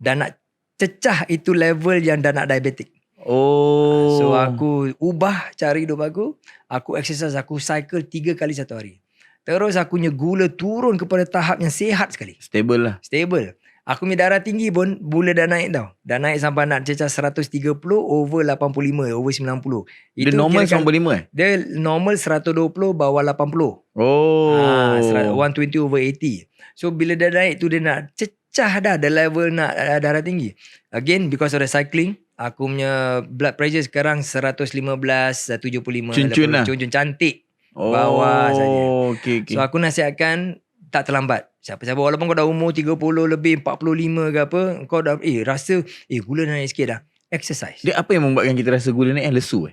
dah nak cecah itu level yang dah nak diabetik. So aku ubah cara hidup aku. Aku exercise, aku cycle 3 kali 1 hari. Terus aku punya gula turun kepada tahap yang sihat sekali. Stable lah. Stable. Aku punya darah tinggi pun gula dah naik tau. Dah naik sampai nak cecah 130 over 85, over 90. Dia normal 95 Dia normal 120 bawah 80. 120 over 80. So bila dah naik tu dia nak cecah dah level nak darah tinggi. Again because of the cycling, aku punya blood pressure sekarang 115, 75. Cun-cun lah. Cun-cun cantik. Bawah saja. Okay. So aku nasihatkan tak terlambat. Siapa-siapa walaupun kau dah umur 30 lebih, 45 ke apa, kau dah rasa gula dah naik sikit dah. Exercise. Dia apa yang membuatkan kita rasa gula naik? Lesu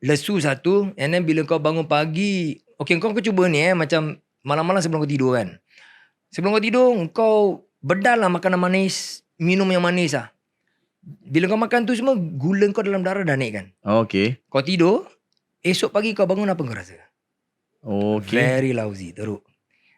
Lesu satu. And then bila kau bangun pagi, okay kau cuba ni macam malam-malam sebelum kau tidur kan. Sebelum kau tidur, kau bedal lah makanan manis, minum yang manis lah. Bila kau makan tu semua, gula kau dalam darah dah naik kan. Okay. Kau tidur, esok pagi kau bangun apa kau rasa? Okay. Very lousy, teruk.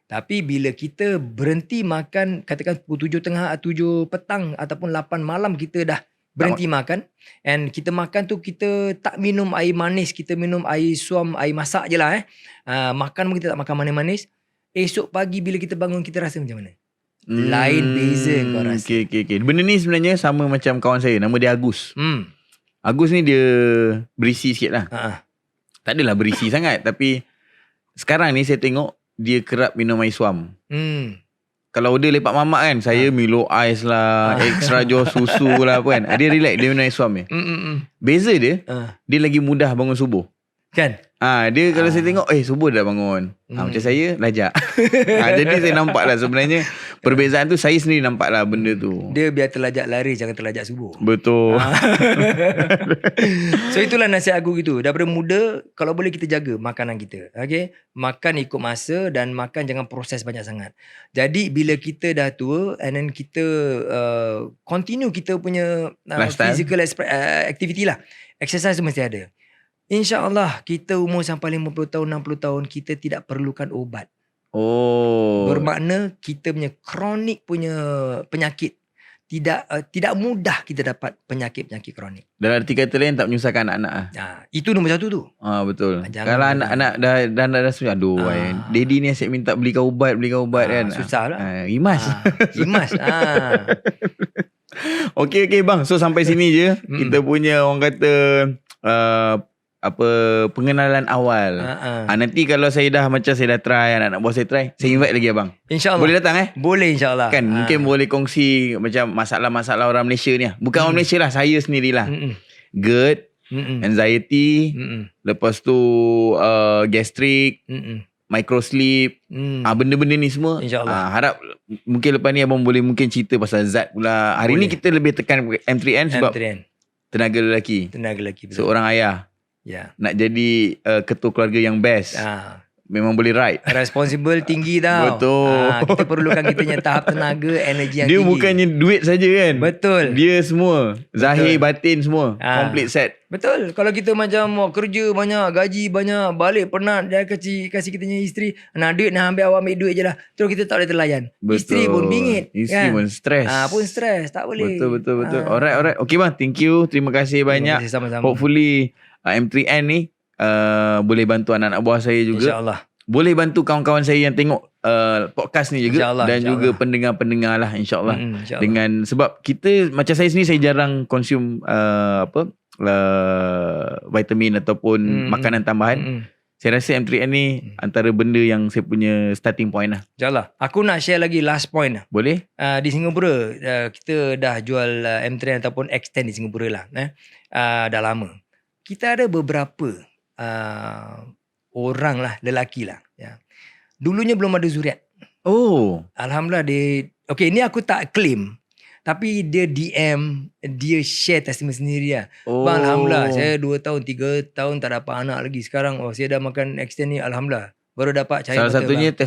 Tapi bila kita berhenti makan, katakan pukul 7 petang ataupun 8 malam kita dah berhenti makan. And kita makan tu kita tak minum air manis, kita minum air suam, air masak je lah. Makan pun kita tak makan manis-manis. Esok pagi bila kita bangun kita rasa macam mana? Lain beza kau rasa. Okay. Benda ni sebenarnya sama macam kawan saya. Nama dia Agus. Agus ni dia berisi sikit lah. Tak adalah berisi sangat. Tapi sekarang ni saya tengok dia kerap minum air suam. Kalau dia lepak mamak kan, saya Milo Ice lah, extra jos susu lah apa kan. Dia relax, dia minum air suam ni. Beza dia, dia lagi mudah bangun subuh. Kan? Dia kalau saya tengok, subuh dah bangun. Macam saya, lajak. Jadi saya nampak lah sebenarnya perbezaan tu, saya sendiri nampak lah benda tu. Dia biar terlajak lari, jangan terlajak subuh. Betul. So itulah nasihat aku gitu. Daripada muda, kalau boleh kita jaga makanan kita. Okay? Makan ikut masa dan makan jangan proses banyak sangat. Jadi bila kita dah tua and then kita continue kita punya physical activity lah. Exercise tu mesti ada. InsyaAllah kita umur sampai 50 tahun, 60 tahun kita tidak perlukan ubat. Bermakna kita punya kronik punya penyakit tidak mudah kita dapat penyakit-penyakit kronik. Dalam arti kata lain tak menyusahkan anak-anak itu nombor satu tu. Betul. Kalau anak-anak dah susah, daddy ni asyik minta belikan ubat kan. Susah lah. Imas. Imas. Okey bang. So sampai sini je kita punya orang kata pengenalan awal. Nanti kalau saya dah try, anak-anak buah saya try, saya invite lagi abang. InsyaAllah. Boleh datang Boleh insyaAllah. Kan mungkin boleh kongsi macam masalah-masalah orang Malaysia ni. Bukan orang Malaysia lah, saya sendirilah. GERD, anxiety, lepas tu gastrik, microsleep, benda-benda ni semua. InsyaAllah. Harap mungkin lepas ni abang boleh mungkin cerita pasal zat pula. Hari ni kita lebih tekan M3N sebab tenaga lelaki. Betul. Seorang ayah. Nak jadi ketua keluarga yang best. Memang boleh ride. Responsible tinggi tau. Betul. Kita perlukan kita punya tahap tenaga, energi yang dia tinggi. Dia bukannya duit saja kan. Betul. Dia semua. Zahir, batin semua. Complete set. Betul. Kalau kita macam kerja banyak, gaji banyak, balik penat, dia kasih kita punya isteri, nak duit, nak ambil duit je lah. Terus kita tak boleh terlayan. Betul. Isteri pun bingit. Isteri pun stres. Pun stres. Tak boleh. Betul. Alright. Okay bang. Thank you. Terima kasih banyak. Terima kasih sama-sama. Hopefully M3N ni boleh bantu anak-anak buah saya juga. InsyaAllah. Boleh bantu kawan-kawan saya yang tengok podcast ni juga. Dan juga pendengar-pendengar lah insyaAllah. InsyaAllah. Dengan sebab kita, macam saya sendiri, saya jarang consume vitamin ataupun makanan tambahan. Saya rasa M3N ni antara benda yang saya punya starting point lah. InsyaAllah. Aku nak share lagi last point lah. Boleh? Di Singapura, kita dah jual M3N ataupun X10 di Singapura lah. Dah lama. Kita ada beberapa orang lah, lelaki lah. Dulunya belum ada zuriat. Alhamdulillah dia... Okay, ni aku tak claim. Tapi dia DM, dia share testimoni sendiri lah. Bang, Alhamdulillah, saya 2 tahun, 3 tahun tak dapat anak lagi. Sekarang, saya dah makan X10 ni, Alhamdulillah. Baru dapat cahaya mata. Salah satunya bang.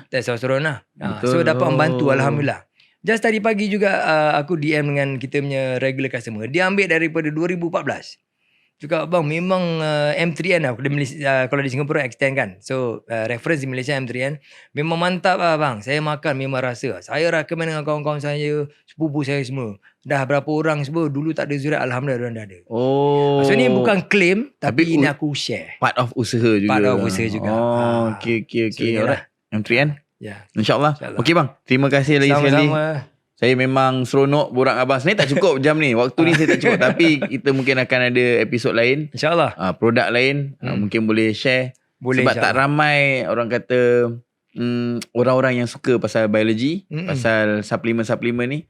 Testosteron lah. So, dapat membantu, Alhamdulillah. Just tadi pagi juga, aku DM dengan kita punya regular customer. Dia ambil daripada 2014. Juga bang, memang M3N lah. Kalau di Singapura X10 kan. So reference di Malaysia M3N. Memang mantap lah bang. Saya makan memang rasa. Saya recommend dengan kawan-kawan saya, sepupu saya semua. Dah berapa orang semua dulu tak ada zuriat, Alhamdulillah diorang dah ada. So ni bukan claim, tapi ini aku share. Part of usaha juga. Okay. Alright. M3N? Ya. InsyaAllah. Okay bang, terima kasih lagi sekali. Saya memang seronok borak abang. Sebenarnya tak cukup jam ni. Waktu ni saya tak cukup. Tapi kita mungkin akan ada episod lain. InsyaAllah. Produk lain. Mungkin boleh share. Boleh, sebab tak ramai orang kata orang-orang yang suka pasal biologi. Pasal suplemen-suplemen ni.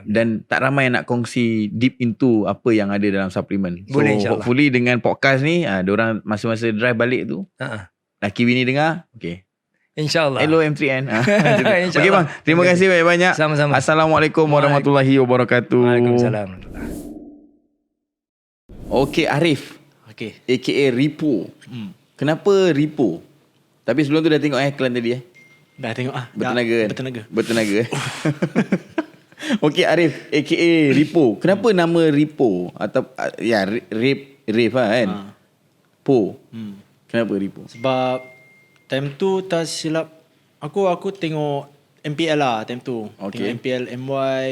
Dan tak ramai yang nak kongsi deep into apa yang ada dalam suplemen. So boleh, hopefully dengan podcast ni, diorang masa-masa drive balik tu, laki bini dengar. Okay. InsyaAllah. Hello M3N. Okay bang, terima kasih banyak-banyak. Sama-sama. Assalamualaikum warahmatullahi wabarakatuh. Waalaikumsalam. Okay, Arif. Okay. AKA Ripo. Kenapa Ripo? Tapi sebelum tu dah tengok iklan tadi Dah tengok Bertenaga. Okey Arif aka Ripo. Kenapa nama Ripo atau ya Rip lah kan? Po. Kenapa Ripo? Sebab time tu tak silap aku tengok MPL lah time tu. Okay. Tengok MPL MY,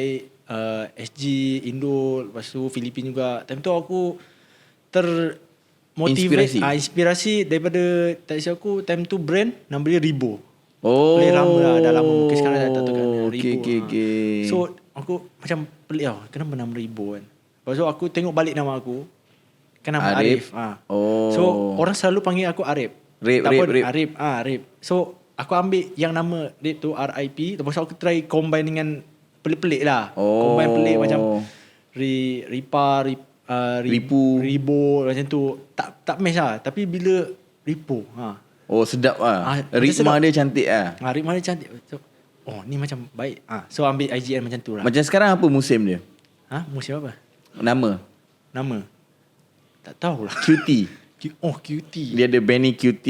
SG, Indo, lepas tu Filipin juga. Time tu aku termotivate, inspirasi daripada tak silap aku time tu brand nama dia Ribo. Oh. Boleh lama lah, dah lama mungkin sekarang dah tak tahu kan Ribo. Okay. So aku macam pelik lah, kenapa nama Ribo kan. Lepas tu aku tengok balik nama aku, kan nama Arif. So orang selalu panggil aku Arif. Rip. Arif. So aku ambil yang nama Rip tu RIP. Lepas tu aku try combine dengan pelik-pelik lah. Combine pelik macam Ribo macam tu. Tak match lah. Tapi bila Ripo Oh sedap lah. Ritma dia cantik lah. Ritma dia cantik. So, ni macam baik. So ambil IGN macam tu lah. Macam sekarang apa musim dia? Musim apa? Nama? Tak tahulah. QT. QT. Dia ada Benny QT,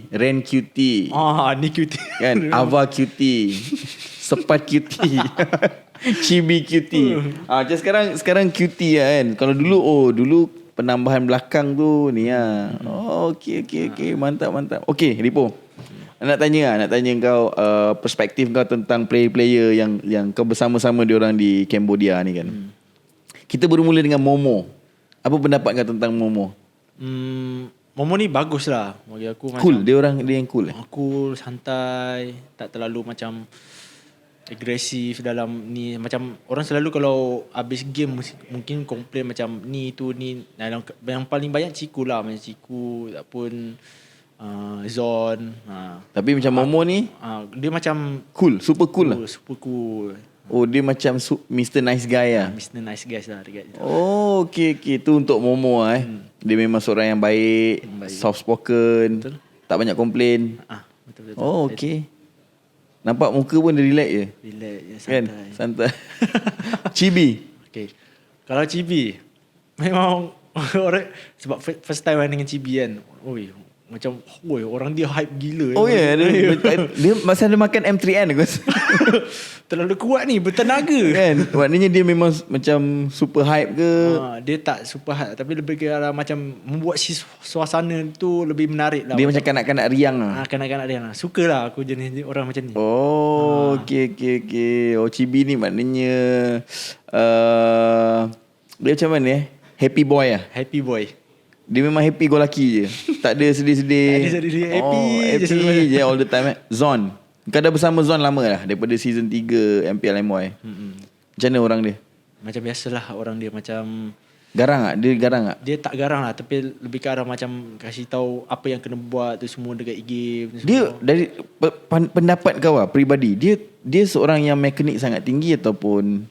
Ren QT. Ni QT. Kan? Ava QT. Sepat QT. Chibi QT. Macam sekarang QT lah kan. Kalau dulu penambahan belakang tu ni lah. Okay. Mantap. Okay, Ripo. Nak tanya kau perspektif kau tentang player-player yang kau bersama-sama diorang di Cambodia ni kan. Kita bermula dengan Momo. Apa pendapat kau tentang Momo? Momo ni bagus lah bagi aku. Cool, dia yang cool. Cool, santai, tak terlalu macam agresif dalam ni. Macam orang selalu kalau habis game mungkin komplain macam ni. Yang paling banyak Ciku lah, macam Ciku ataupun Zon. Tapi macam Momo ni dia macam cool, super cool lah. Super cool. Dia macam Mr. Nice Guy lah. Mr. Nice Guys lah dekat itu. Okay. Itu untuk Momo Dia memang seorang yang baik. Soft spoken. Betul. Tak banyak komplain. Betul. Okay. Nampak muka pun dia relax je. Relax je, santai. Kan? Santai. Chibi. Okay. Kalau Chibi memang orang sebab first time dengan Chibi kan. Macam orang dia hype gila. Dia masa dia makan M3N aku rasa. Terlalu kuat ni, bertenaga kan. Maknanya dia memang macam super hype ke? Dia tak super hype, tapi lebih ke arah macam membuat suasana tu lebih menarik lah. Dia macam kanak-kanak riang lah. Kanak-kanak riang lah. Suka lah aku jenis orang macam ni. Okay. Chibi ni maknanya dia macam mana Happy boy lah. Happy boy. Dia memang happy go lucky je. Tak ada sedih-sedih. Tak ada sedih-sedih. Happy je all the time. Zon. Kau dah bersama Zon lama dah. Daripada season 3 MPL MY. Macam mana orang dia? Macam biasalah orang dia. Macam garang tak? Dia garang tak? Dia tak garang lah. Tapi lebih ke arah macam kasih tahu apa yang kena buat tu semua dekat game. Dia dari pendapat kau lah peribadi. Dia seorang yang mekanik sangat tinggi ataupun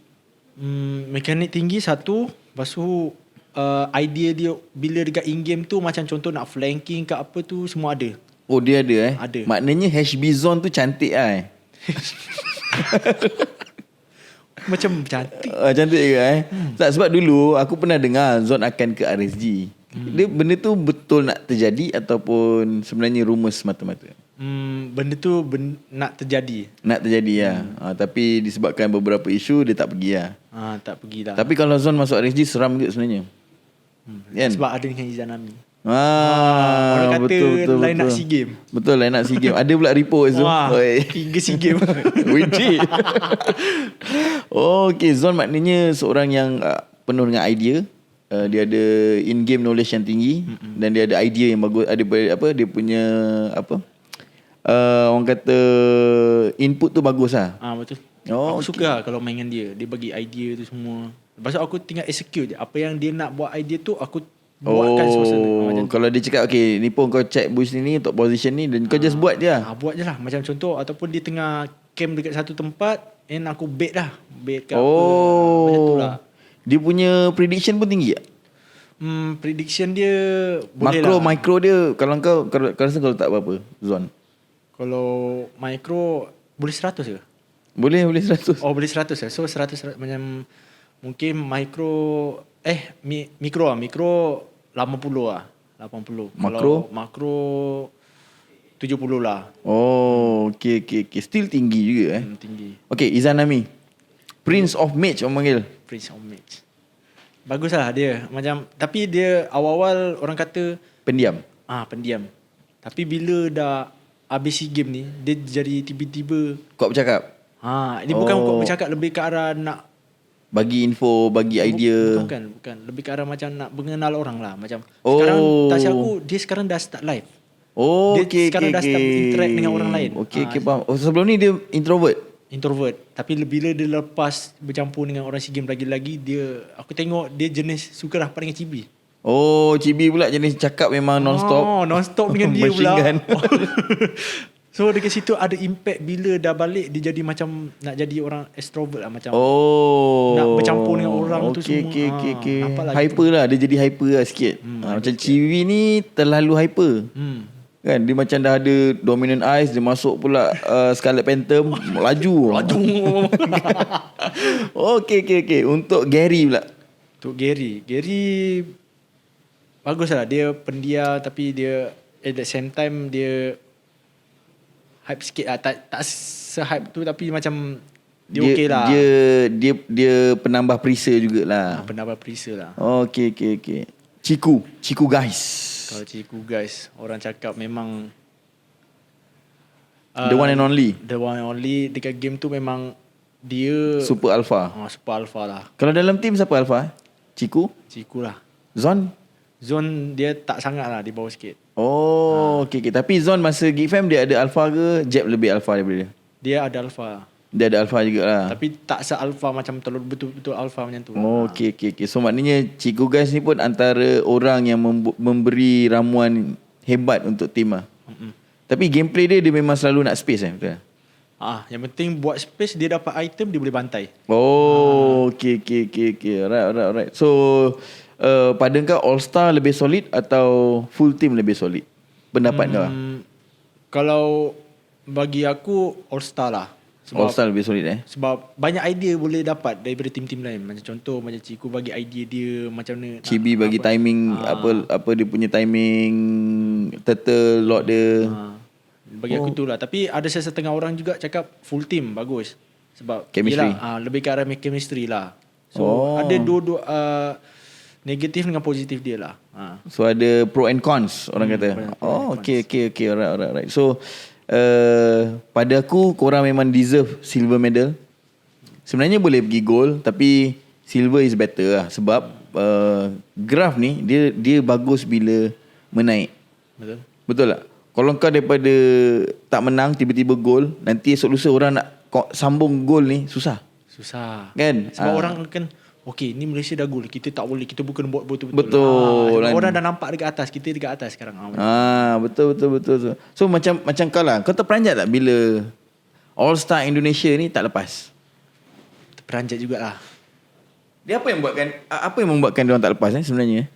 mekanik tinggi satu. Lepas tu idea dia bila dekat in-game tu macam contoh nak flanking ke apa tu semua ada. Dia ada Ada. Maknanya HB Zone tu cantik lah Macam cantik. Cantik juga Tak, sebab dulu aku pernah dengar Zone akan ke RSG. Dia benda tu betul nak terjadi ataupun sebenarnya rumours semata-mata? Benda tu nak terjadi. Nak terjadi lah. Tapi disebabkan beberapa isu dia tak pergi lah. Tak pergi lah. Tapi kalau Zone masuk RSG seram ke sebenarnya? Kan? Sebab ada dengan Izanami. Orang kata betul, line up SEA Game. Betul, line up SEA Game. Ada pula report tu. Hingga SEA Game. Wajib. Okay, Zone maknanya seorang yang penuh dengan idea. Dia ada in-game knowledge yang tinggi. Dan dia ada idea yang bagus. Ada dia punya orang kata input tu bagus lah. Betul. Aku suka lah kalau main dengan dia. Dia bagi idea tu semua. Lepas tu aku tinggal execute je. Apa yang dia nak buat idea tu aku buatkan suasana. Kalau dia cakap okay, ni pun kau check boost ni untuk position ni, dan kau just buat je lah. Buat je lah. Macam contoh ataupun dia tengah camp dekat satu tempat, and aku bait lah. Bait kat apa. Macam tu lah. Dia punya prediction pun tinggi tak? Prediction dia boleh micro dia kalau kau rasa kalau tak apa-apa Zone. Kalau micro boleh 100 ke? Boleh 100. Boleh 100 ke? So 100 macam mungkin mikro 80 lah. 80. Kalau makro 70 lah. Okay. Still tinggi juga Tinggi. Okay, Izanami. Prince of Match orang panggil. Prince of Match. Bagus lah dia. Macam, tapi dia awal-awal orang kata Pendiam. pendiam. Tapi bila dah habis SEA Games ni, dia jadi tiba-tiba Kau bercakap. ini bukan kau bercakap, lebih ke arah nak Bagi info, bagi idea. bukan. Lebih ke arah macam nak mengenal orang lah. Macam sekarang tak silap aku, dia sekarang dah start live. Oh, Dia sekarang dah start interact dengan orang lain. Okay, faham. Oh, sebelum ni dia introvert. Tapi bila dia lepas bercampur dengan orang SEA Games lagi-lagi, aku tengok dia jenis suka rapat dengan Cibi. Oh, Cibi pula jenis cakap memang non-stop. Non-stop dengan dia Machine pula. gun. So dekat situ ada impact bila dah balik dia jadi macam nak jadi orang extrovert lah, macam nak bercampur dengan orang tu semua. Okay. Nampak lah Hyper lah, dia jadi hyper lah sikit. Macam Cibi ni terlalu hyper. Kan dia macam dah ada Dominant Eyes, dia masuk pula Scarlet Phantom, laju. Okay. Untuk Gary pula. Untuk Gary bagus lah. Dia pendiam tapi dia at the same time dia hype sikit lah. Tak se-hype tu tapi macam dia okey lah. Dia penambah perisa jugalah. Pendapat perisa lah. Okay. Ciku guys. Kalau Ciku guys, orang cakap memang The one and only. The one and only dekat game tu memang dia Super Alpha. Super Alpha lah. Kalau dalam team siapa Alpha? Ciku lah. Zon? Zone dia tak sangat lah, di bawah sikit. Okay. Tapi Zon masa Geek Fam dia ada Alpha ke Jeb lebih Alpha daripada dia? Dia ada Alpha. Dia ada Alpha jugalah. Tapi tak se-Alpha macam betul-betul Alpha macam tu. Okay. So maknanya Ciku guys ni pun antara orang yang memberi ramuan hebat untuk tim lah. Tapi gameplay dia memang selalu nak space betul? Yang penting buat space, dia dapat item, dia boleh bantai. Okay. Alright. So pada kau All Star lebih solid atau full team lebih solid? Pendapat kau lah. Kalau bagi aku All Star lah. All Star lebih solid Sebab banyak idea boleh dapat daripada tim-tim lain. Macam contoh macam Ciku bagi idea dia macam mana. Chibi bagi timing apa dia punya timing turtle lot dia. Bagi aku tu lah. Tapi ada setengah orang juga cakap full team bagus. Sebab chemistry. Yelah, lebih ke arah chemistry lah. So ada dua negatif dengan positif dia lah. So ada pro and cons orang kata. Okay. Alright. So pada aku korang memang deserve silver medal. Sebenarnya boleh pergi gold, tapi silver is better lah. Sebab graph ni dia bagus bila menaik. Betul tak? Kalau kau daripada tak menang tiba-tiba gol, nanti esok lusa orang nak sambung gol ni susah kan? Sebab orang kan okey, ni Malaysia dah gol, kita tak boleh, kita bukan buat betul-betul. Betul. Orang dah nampak dekat atas, kita dekat atas sekarang. Betul. So macam kau lah, kau terperanjat tak bila All Star Indonesia ni tak lepas? Terperanjat jugalah. Dia apa yang membuatkan dia orang tak lepas sebenarnya?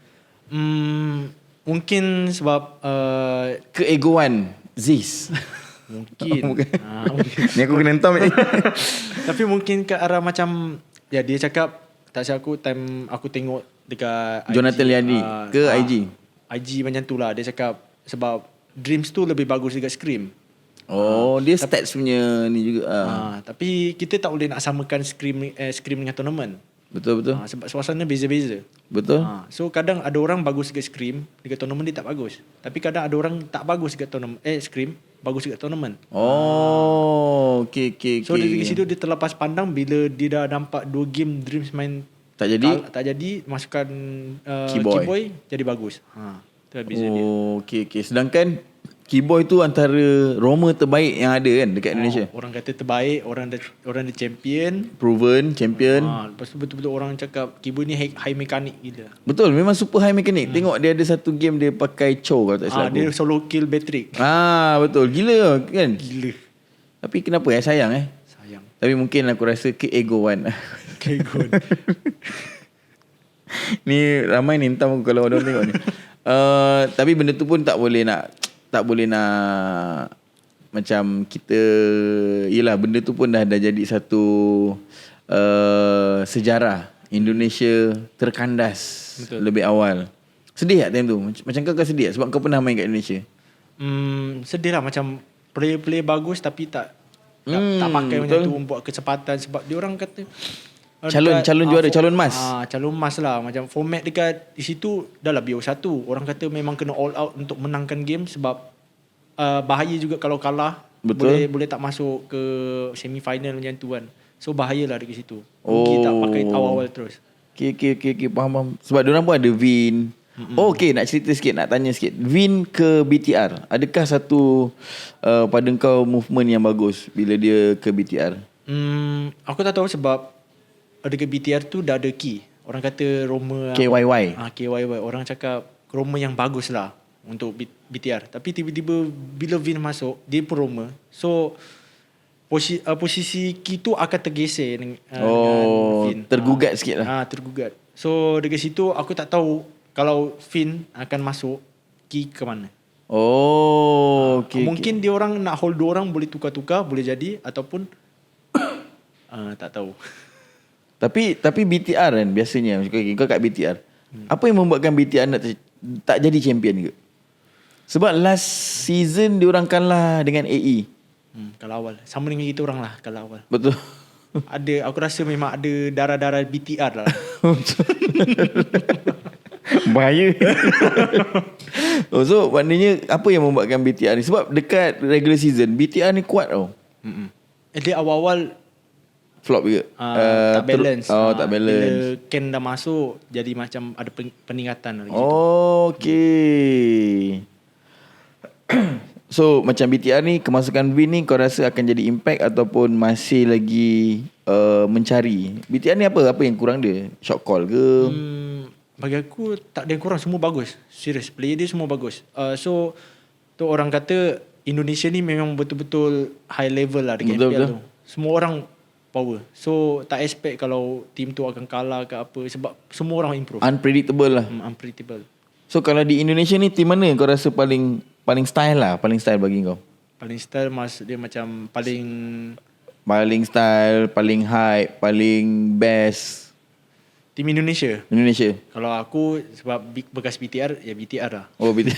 Mungkin sebab keegoan Ziz. Mungkin. Mungkin. Ni aku kena hentam ni. Tapi mungkin ke arah macam dia cakap, tak silap aku time aku tengok dekat Jonathan IG, Liandi ke IG? IG macam tu lah. Dia cakap sebab Dreams tu lebih bagus dekat Scream. Dia stats punya ni juga. Tapi kita tak boleh nak samakan Scream dengan tournament. Betul. Sebab suasana beza-beza. Betul. So kadang ada orang bagus dekat Scream, dekat tournament dia tak bagus. Tapi kadang ada orang tak bagus dekat tournament Scream, bagus dekat tournament. Okay. So dari situ dia terlepas pandang bila dia dah nampak 2 game Dreams main tak jadi, masukkan Keyboy jadi bagus. Itu lah beza dia. Okay. Sedangkan Keyboy tu antara Roma terbaik yang ada kan dekat Indonesia. Orang kata terbaik, orang dia champion, proven champion. Lepas tu betul-betul orang cakap Keyboy ni high mekanik gila. Betul, memang super high mechanic. Tengok dia ada satu game dia pakai Cho kalau tak silap. Dia solo kill Patrick. Betul, gila kan? Gila. Tapi kenapa sayang Sayang. Tapi mungkin aku rasa keegoan. Keegoan. Ni ramai ni entah kalau orang tengok ni. Tapi benda tu pun tak boleh nak macam kita, yelah benda tu pun dah jadi satu sejarah Indonesia terkandas. Betul. Lebih awal. Sedih tak time tu? Macam kau sedih tak? Sebab kau pernah main kat Indonesia. Sedih lah, macam player bagus tapi tak tak pakai macam tu buat kesempatan sebab dia orang kata calon juara, calon emas. Calon emas lah. Macam format dekat di situ dah lah BO1. Orang kata memang kena all out untuk menangkan game sebab bahaya juga kalau kalah. Betul. Boleh tak masuk ke semi final macam tu kan. So bahayalah dekat situ. Rugi tak pakai awal-awal terus. Okay, faham. Sebab diorang pun ada Vin. Okay, nak cerita sikit, nak tanya sikit. Vin ke BTR, adakah satu pada kau movement yang bagus bila dia ke BTR? Aku tak tahu sebab dekat BTR tu dah ada key. Orang kata Roma KYY. KYY. Orang cakap Roma yang bagus lah untuk BTR. Tapi tiba-tiba bila Vin masuk, dia pun Roma. So posisi key tu akan tergeser dengan Vin. Tergugat sikit lah. Tergugat. So dekat situ aku tak tahu kalau Vin akan masuk, key ke mana. Mungkin dia orang nak hold 2 orang, boleh tukar-tukar, boleh jadi, ataupun tak tahu. Tapi BTR kan biasanya, kau kat BTR, apa yang membuatkan BTR tak jadi champion ke? Sebab last season diorang kalah dengan AE. Kalau awal sama dengan kita orang lah kalau awal. Betul. Aku rasa memang ada darah-darah BTR lah. Bahaya. So maknanya apa yang membuatkan BTR ni? Sebab dekat regular season BTR ni kuat tau. Dia awal-awal flop juga. Tak balance. Tak balance. Bila Ken dah masuk, jadi macam ada peningkatan lagi. Okay. So macam BTR ni, kemasukan Vin ni kau rasa akan jadi impact ataupun masih lagi mencari? BTR ni apa yang kurang dia? Shot call ke? Bagi aku tak ada yang kurang, semua bagus. Serius, player dia semua bagus. So tu orang kata Indonesia ni memang betul-betul high level lah dekat MPL tu. Semua orang power. So tak expect kalau team tu akan kalah ke apa, sebab semua orang improve. Unpredictable lah. Unpredictable. So kalau di Indonesia ni, team mana kau rasa paling style lah, paling style bagi kau? Paling style dia macam paling style, paling hype, paling best. Team Indonesia. Kalau aku sebab bekas BTR, ya BTR lah. BTR.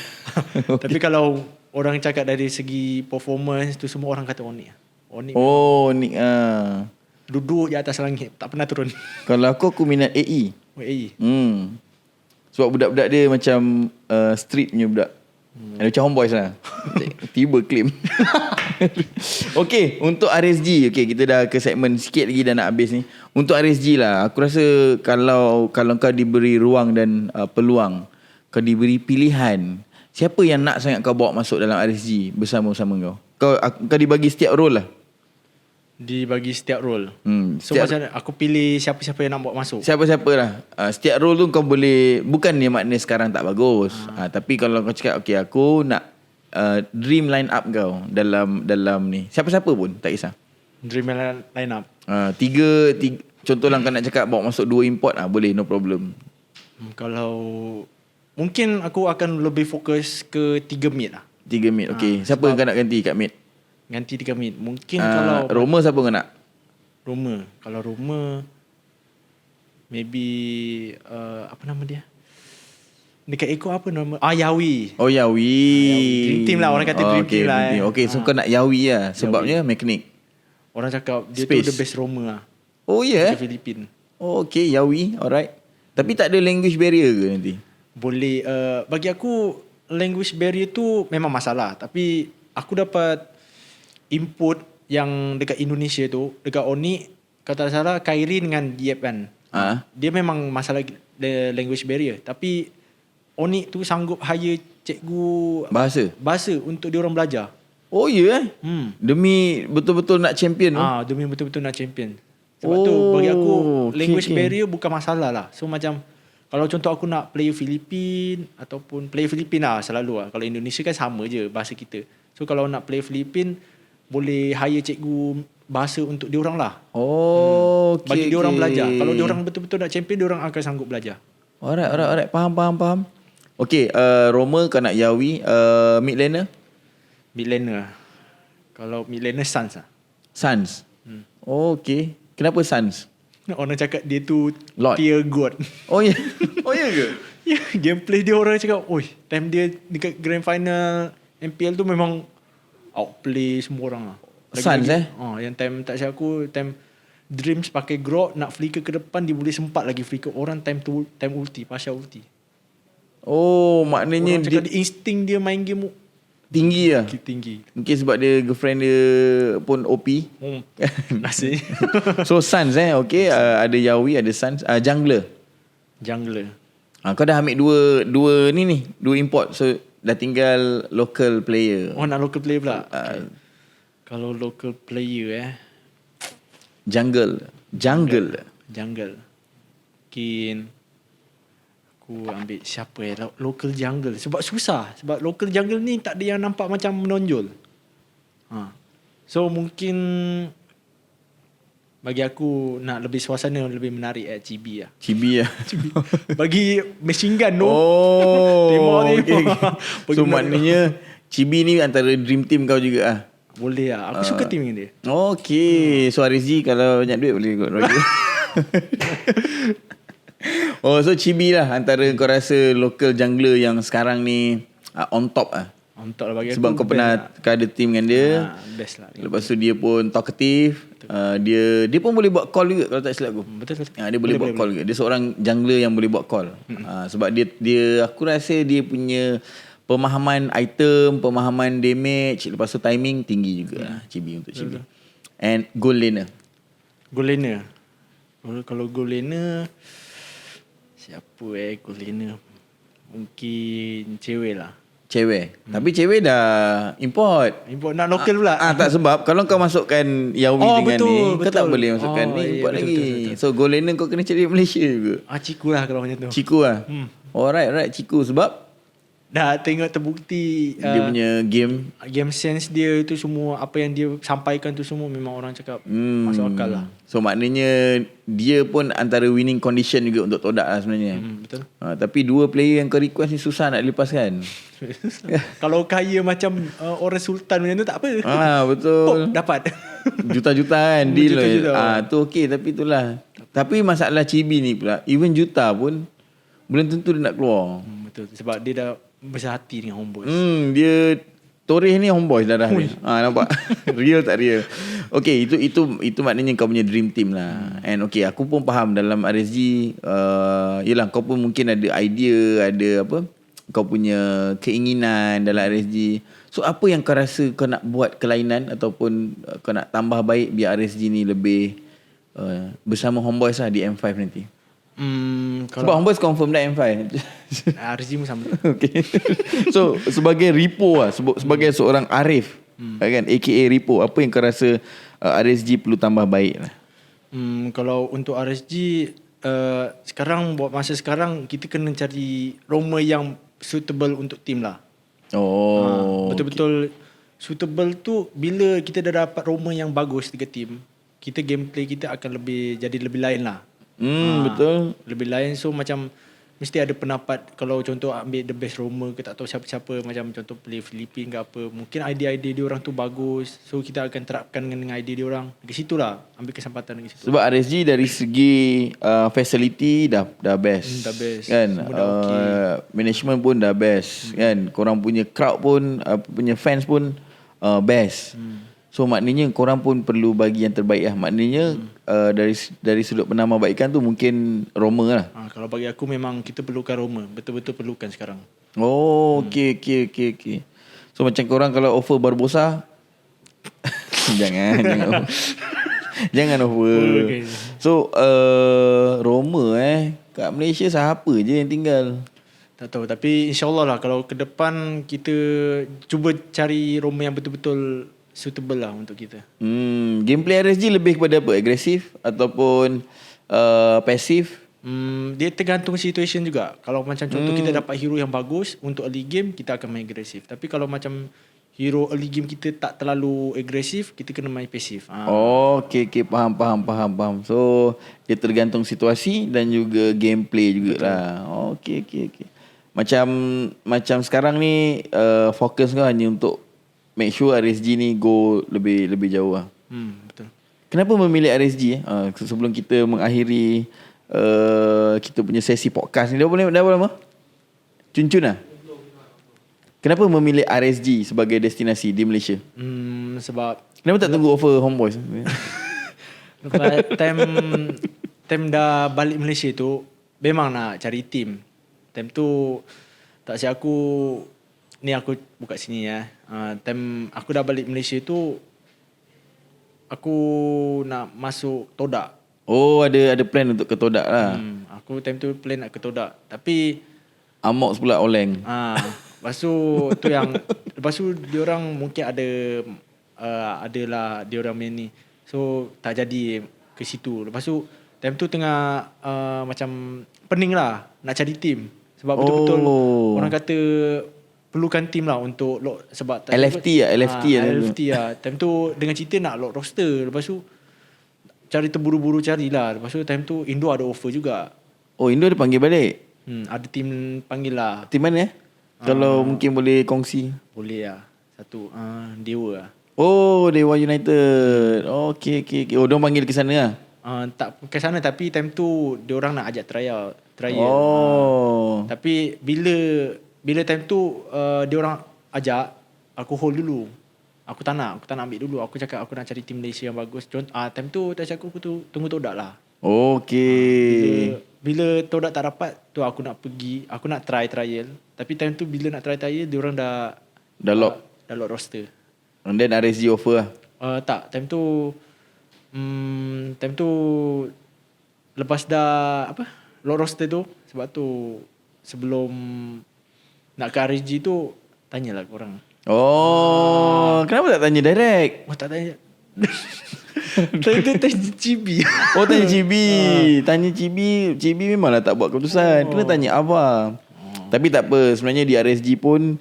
Tapi kalau orang cakap dari segi performance tu, semua orang kata Onyx. Onyx duduk di atas langit, tak pernah turun. Kalau aku minat AE. AE. Sebab budak-budak dia macam street punya budak. Ada macam homeboys lah. Tiba claim. Okay, untuk RSG, kita dah ke segmen sikit lagi, dah nak habis ni. Untuk RSG lah, aku rasa kalau kau diberi ruang dan peluang, kau diberi pilihan, siapa yang nak sangat kau bawa masuk dalam RSG bersama-sama kau? Kau dibagi setiap role lah. Dibagi setiap role. So setiap, macam aku pilih siapa-siapa yang nak bawa masuk. Siapa-siapa lah. Setiap role tu kau boleh, bukan dia makna sekarang tak bagus. Tapi kalau kau cakap aku nak dream line up kau dalam ni, siapa-siapa pun tak kisah. Dream line up. Tiga contohlah kau nak cakap bawa masuk 2 import, boleh, no problem. Kalau mungkin aku akan lebih fokus ke 3 mid lah. 3 mid. Siapa kau nak ganti kat mid? Ganti 3 mid. Mungkin kalau Roma siapa kau nak? Roma. Kalau Roma, maybe apa nama dia? Dekat Eko apa nama? Yawi. Yawi. Dream team lah, orang kata dream team lah. So kau nak Yawi lah. Sebabnya mekanik. Orang cakap dia Space. tu the best Roma lah. Dekat Filipin. Yawi. Alright. Tapi tak ada language barrier ke nanti? Boleh. Bagi aku language barrier tu memang masalah. Tapi aku dapat input yang dekat Indonesia tu, dekat Onyx, kalau tak salah Khairi dengan Diep kan. Dia memang masalah language barrier. Tapi Onyx tu sanggup hire cikgu bahasa untuk dia orang belajar. Demi betul-betul nak champion tu. Demi betul-betul nak champion. Sebab tu bagi aku language barrier bukan masalah lah. So macam kalau contoh aku nak player Filipin ataupun player Filipin lah selalu lah. Kalau Indonesia kan sama je bahasa kita. So kalau nak player Filipin, boleh hire cikgu bahasa untuk diorang lah. Bagi diorang belajar. Kalau diorang betul-betul nak champion, diorang akan sanggup belajar. Alright. Faham. Roma kau nak Yawi. Mid laner? Mid laner. Kalau mid laner Suns lah. Suns. Kenapa Suns? Orang cakap dia tu Lord. tier god. Ya ke? Gameplay dia orang cakap, time dia dekat grand final MPL tu memang outplay semua orang lah. Suns Yang time tak silap aku, time Dreams pakai Grok nak flicker ke depan, dia boleh sempat lagi flicker orang time ulti, Pasha ulti. Oh, maknanya Orang cakap dia insting dia main game tinggi lah. tinggi. Mungkin sebab dia girlfriend dia pun OP. Nasi. So Suns okay. Ada Yawi, ada Suns. Jungler. Kau dah ambil dua import. So dah tinggal local player. Nak local player pula. Okay. Kalau local player Jungle. Mungkin aku ambil siapa local jungle. Sebab susah. Sebab local jungle ni tak ada yang nampak macam menonjol. So mungkin bagi aku nak lebih suasana lebih menarik Chibi lah. Chibi. Bagi machine gun tembak. Okay. So maknanya Chibi ni antara dream team kau juga lah. Boleh lah. Aku suka team dia. Okay. So RSG kalau banyak duit boleh ikut Roger. So Chibi lah antara kau rasa local jungler yang sekarang ni on top lah. On top lah bagi sebab aku. Sebab kau pernah ada team dengan dia. Best lah. Lepas tu dia pun talkative. Dia pun boleh buat call juga kalau tak silap aku. Betul. Dia boleh buat call juga. Dia seorang jungler yang boleh buat call. Sebab dia aku rasa dia punya pemahaman item, pemahaman damage, lepas tu timing tinggi juga. Chibi untuk Chibi. And goal laner. Kalau goal laner siapa goal laner? Mungkin cewek lah. Tapi cewek dah import nak local pula. Tak, sebab kalau kau masukkan Yawi dengan ni, kau tak boleh masukkan ni import lagi. Betul. So goal laner kau kena cari Malaysia juga. Ciku lah kalau macam tu. Ciku lah. Alright Ciku sebab dah tengok terbukti dia punya game sense dia itu semua, apa yang dia sampaikan tu semua memang orang cakap masuk akal lah. So maknanya dia pun antara winning condition juga untuk Todak lah sebenarnya. Betul. Tapi dua player yang kau request ni susah nak lepaskan. Kalau kaya macam orang sultan macam tu tak apa. Betul. Dapat juta-juta kan deal tu okey, tapi itulah. Tapi masalah Chibi ni pula, even juta pun belum tentu dia nak keluar. Betul. Sebab dia dah besar hati dengan homeboys. Dia Toreh ni homeboys darah dia. Nampak? Real tak real. Okay, itu maknanya kau punya dream team lah. And okay, aku pun faham dalam RSG, yelah kau pun mungkin ada idea, ada apa, kau punya keinginan dalam RSG. So apa yang kau rasa kau nak buat kelainan ataupun kau nak tambah baik biar RSG ni lebih bersama homeboys lah di M5 nanti? Sebab homeboys confirm dah M5. RSG pun sama. Okay. So sebagai Ripo lah, sebagai seorang Arif, kan, aka Ripo, apa yang kau rasa RSG perlu tambah baik lah? Kalau untuk RSG sekarang, buat masa sekarang, kita kena cari Roma yang suitable untuk team lah. Betul-betul suitable tu bila kita dah dapat Roma yang bagus dekat team, kita gameplay kita akan jadi lebih lain lah. Betul. Lebih lain. So macam mesti ada pendapat. Kalau contoh ambil the best Roma ke tak tahu siapa-siapa, macam contoh play Filipin ke apa, mungkin idea-idea dia orang tu bagus, so kita akan terapkan dengan idea dia orang. Di situ lah ambil kesempatan di situ. Sebab RSG dari segi facility dah best. Dah best kan. Okay. Management pun dah best kan. Korang punya crowd pun, punya fans pun best. So maknanya korang pun perlu bagi yang terbaik lah. Maknanya dari sudut penambahbaikan tu mungkin Roma lah. Kalau bagi aku memang kita perlukan Roma. Betul-betul perlukan sekarang. Okay. So macam korang kalau offer Barbosa Jangan offer. Okay. So Roma kat Malaysia siapa je yang tinggal? Tak tahu. Tapi insyaAllah lah kalau ke depan kita cuba cari Roma yang betul-betul suitable lah untuk kita. Gameplay RSG lebih kepada apa? Agresif ataupun pasif? Dia tergantung situation juga. Kalau macam contoh kita dapat hero yang bagus untuk early game, kita akan main agresif. Tapi kalau macam hero early game kita tak terlalu agresif, kita kena main pasif. Okay, faham. So dia tergantung situasi dan juga gameplay jugalah. Okay. Macam sekarang ni fokus kau hanya untuk make sure RSG ni go lebih jauh lah. Betul. Kenapa memilih RSG? Sebelum kita mengakhiri kita punya sesi podcast ni, dah berapa lama? Cun lah. Kenapa memilih RSG sebagai destinasi di Malaysia? Sebab Kenapa tak tunggu offer Homeboys? Lepas time dah balik Malaysia tu, memang nak cari team. Time tu tak silap aku, ni aku buka sini ya. Time aku dah balik Malaysia tu, aku nak masuk Todak. Oh, ada plan untuk ke Todak lah. Aku time tu plan nak ke Todak. Tapi Amox pula oleng. lepas tu diorang mungkin adalah diorang main ni. So tak jadi ke situ. Lepas tu time tu tengah macam pening lah nak cari team. Sebab betul-betul orang kata perlukan team lah untuk lock, sebab LFT lah, LFT lah. Time tu dengan cerita nak lock roster. Lepas tu cari terburu-buru carilah. Lepas tu time tu Indo ada offer juga. Oh, Indo dia panggil balik. Ada team panggil lah. Team mana kalau mungkin boleh kongsi. Boleh lah. Satu Dewa lah. Oh, Dewa United. Oh, okay. Oh, diorang panggil ke sana lah. Tak ke sana, tapi time tu diorang nak ajak trial. Oh. Tapi bila time tu diorang ajak, aku hold dulu. Aku tak nak ambil dulu. Aku cakap aku nak cari tim Malaysia yang bagus. Time tu tak cakap aku tu tunggu Todak lah. Okay. Bila Todak tak dapat tu, aku nak pergi, aku nak trial. Tapi time tu bila nak trial, diorang dah lock roster. And then RSG offer lah. Tak, time tu lepas dah lock roster tu, sebab tu sebelum nak ke RSG tu tanyalah korang. Oh, kenapa tak tanya direct? Oh, tak tanya. Tanya Cibi. Oh, tanya Cibi. Tanya Cibi memanglah tak buat keputusan. Kena tanya Abah. Tapi tak apa, sebenarnya di RSG pun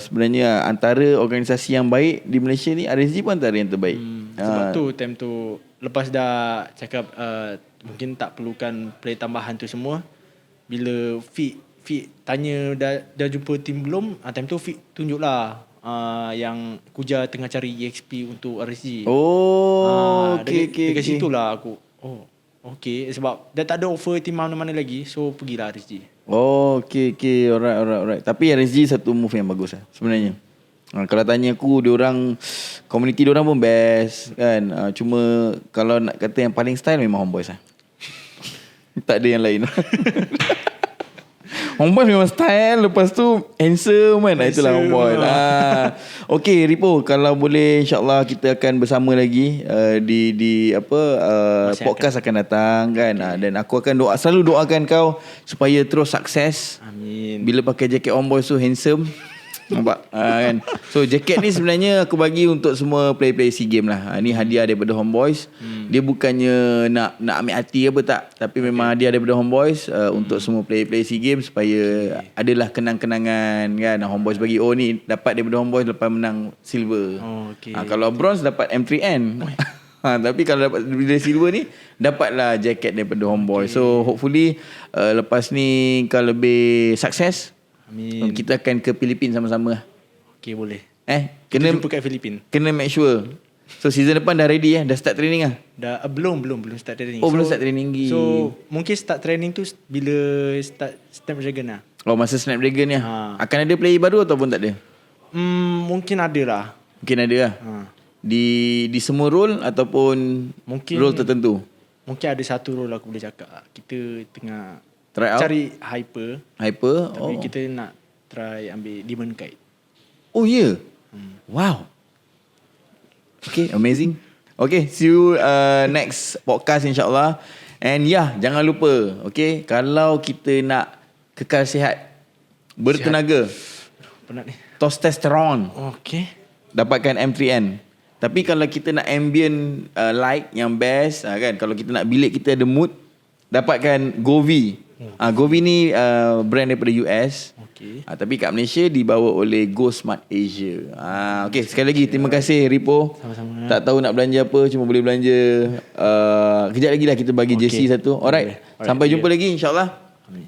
sebenarnya antara organisasi yang baik di Malaysia ni, RSG pun antara yang terbaik. Sebab tu time tu lepas dah cakap mungkin tak perlukan player tambahan tu semua, bila Fit tanya dah jumpa tim belum, time tu Fit tunjuklah yang Kuja tengah cari EXP untuk RSG. Oh, dekat situlah aku okay, sebab dah tak ada offer tim mana-mana lagi, so pergilah RSG. Oh, okay. Alright. Tapi RSG satu move yang bagus lah sebenarnya. Kalau tanya aku, community diorang pun best kan. Cuma kalau nak kata yang paling style memang Homeboys lah. Tak ada yang lain. Homeboys memang style, lepas tu handsome kan. Itulah Homeboys. Okay Ripo, kalau boleh insyaAllah kita akan bersama lagi di podcast akan datang kan. Dan aku akan selalu doakan kau supaya terus sukses. Amin. Bila pakai jaket Homeboys tu handsome. Nampak kan. So jaket ni sebenarnya aku bagi untuk semua player-player SEA Games lah. Ni hadiah daripada Homeboys. Dia bukannya nak ambil hati apa tak, tapi memang hadiah daripada Homeboys untuk semua player-player SEA Games supaya adalah kenang-kenangan kan. Homeboys bagi ni dapat daripada Homeboys lepas menang silver. Kalau bronze dapat M3N. Tapi kalau dapat bila silver ni, dapatlah jaket daripada Homeboys. So hopefully lepas ni kau lebih sukses. Amin. Kita akan ke Filipina sama-sama. Okay, boleh. Kena jumpa kat Filipina. Kena make sure. So season depan dah ready dah start training lah. Dah belum start training. Oh, belum start training lagi. So mungkin start training tu bila start Snapdragon lah. Oh, masa Snapdragon ni akan ada player baru ataupun tak ada? Mungkin ada lah. Mungkin ada lah. Di semua role ataupun mungkin role tertentu? Mungkin ada satu role aku boleh cakap. Kita tengah try out? Cari hyper. Tapi kita nak try ambil Demon Kite. Oh ya? Wow. Okay, amazing. Okay, see you next podcast insyaAllah. And jangan lupa, okay, kalau kita nak kekal sihat, bertenaga, penat ni, testosteron, okay, dapatkan M3N. Tapi kalau kita nak ambient light yang best kan, kalau kita nak bilik kita ada mood, dapatkan Govi. Govi ni brand daripada US. Tapi kat Malaysia dibawa oleh Go Smart Asia. Okay, sekali lagi terima kasih Ripo. Sama-sama. Tak tahu nak belanja apa, cuma boleh belanja kejap lagi lah kita bagi jersey satu. Alright. Sampai jumpa lagi insyaAllah.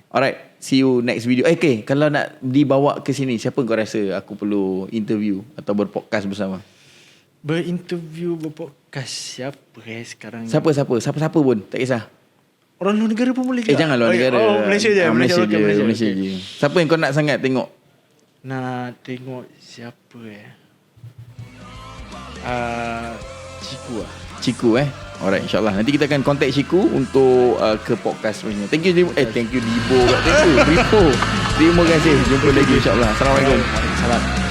Alright, see you next video. Okay, kalau nak dibawa ke sini, siapa kau rasa aku perlu interview atau berpodcast bersama? Berpodcast siapa sekarang? Siapa pun, tak kisah. Orang luar negara pun boleh ke? Jangan luar negara. Malaysia je. Malaysia je. Siapa yang kau nak sangat tengok? Nak tengok siapa Ciku lah. Ciku Alright, insyaAllah. Nanti kita akan contact Ciku untuk ke podcast sebenarnya. Thank you Libo. Thank you Libo. Thank you Libo. Terima kasih. Jumpa lagi insyaAllah. Assalamualaikum. Salam.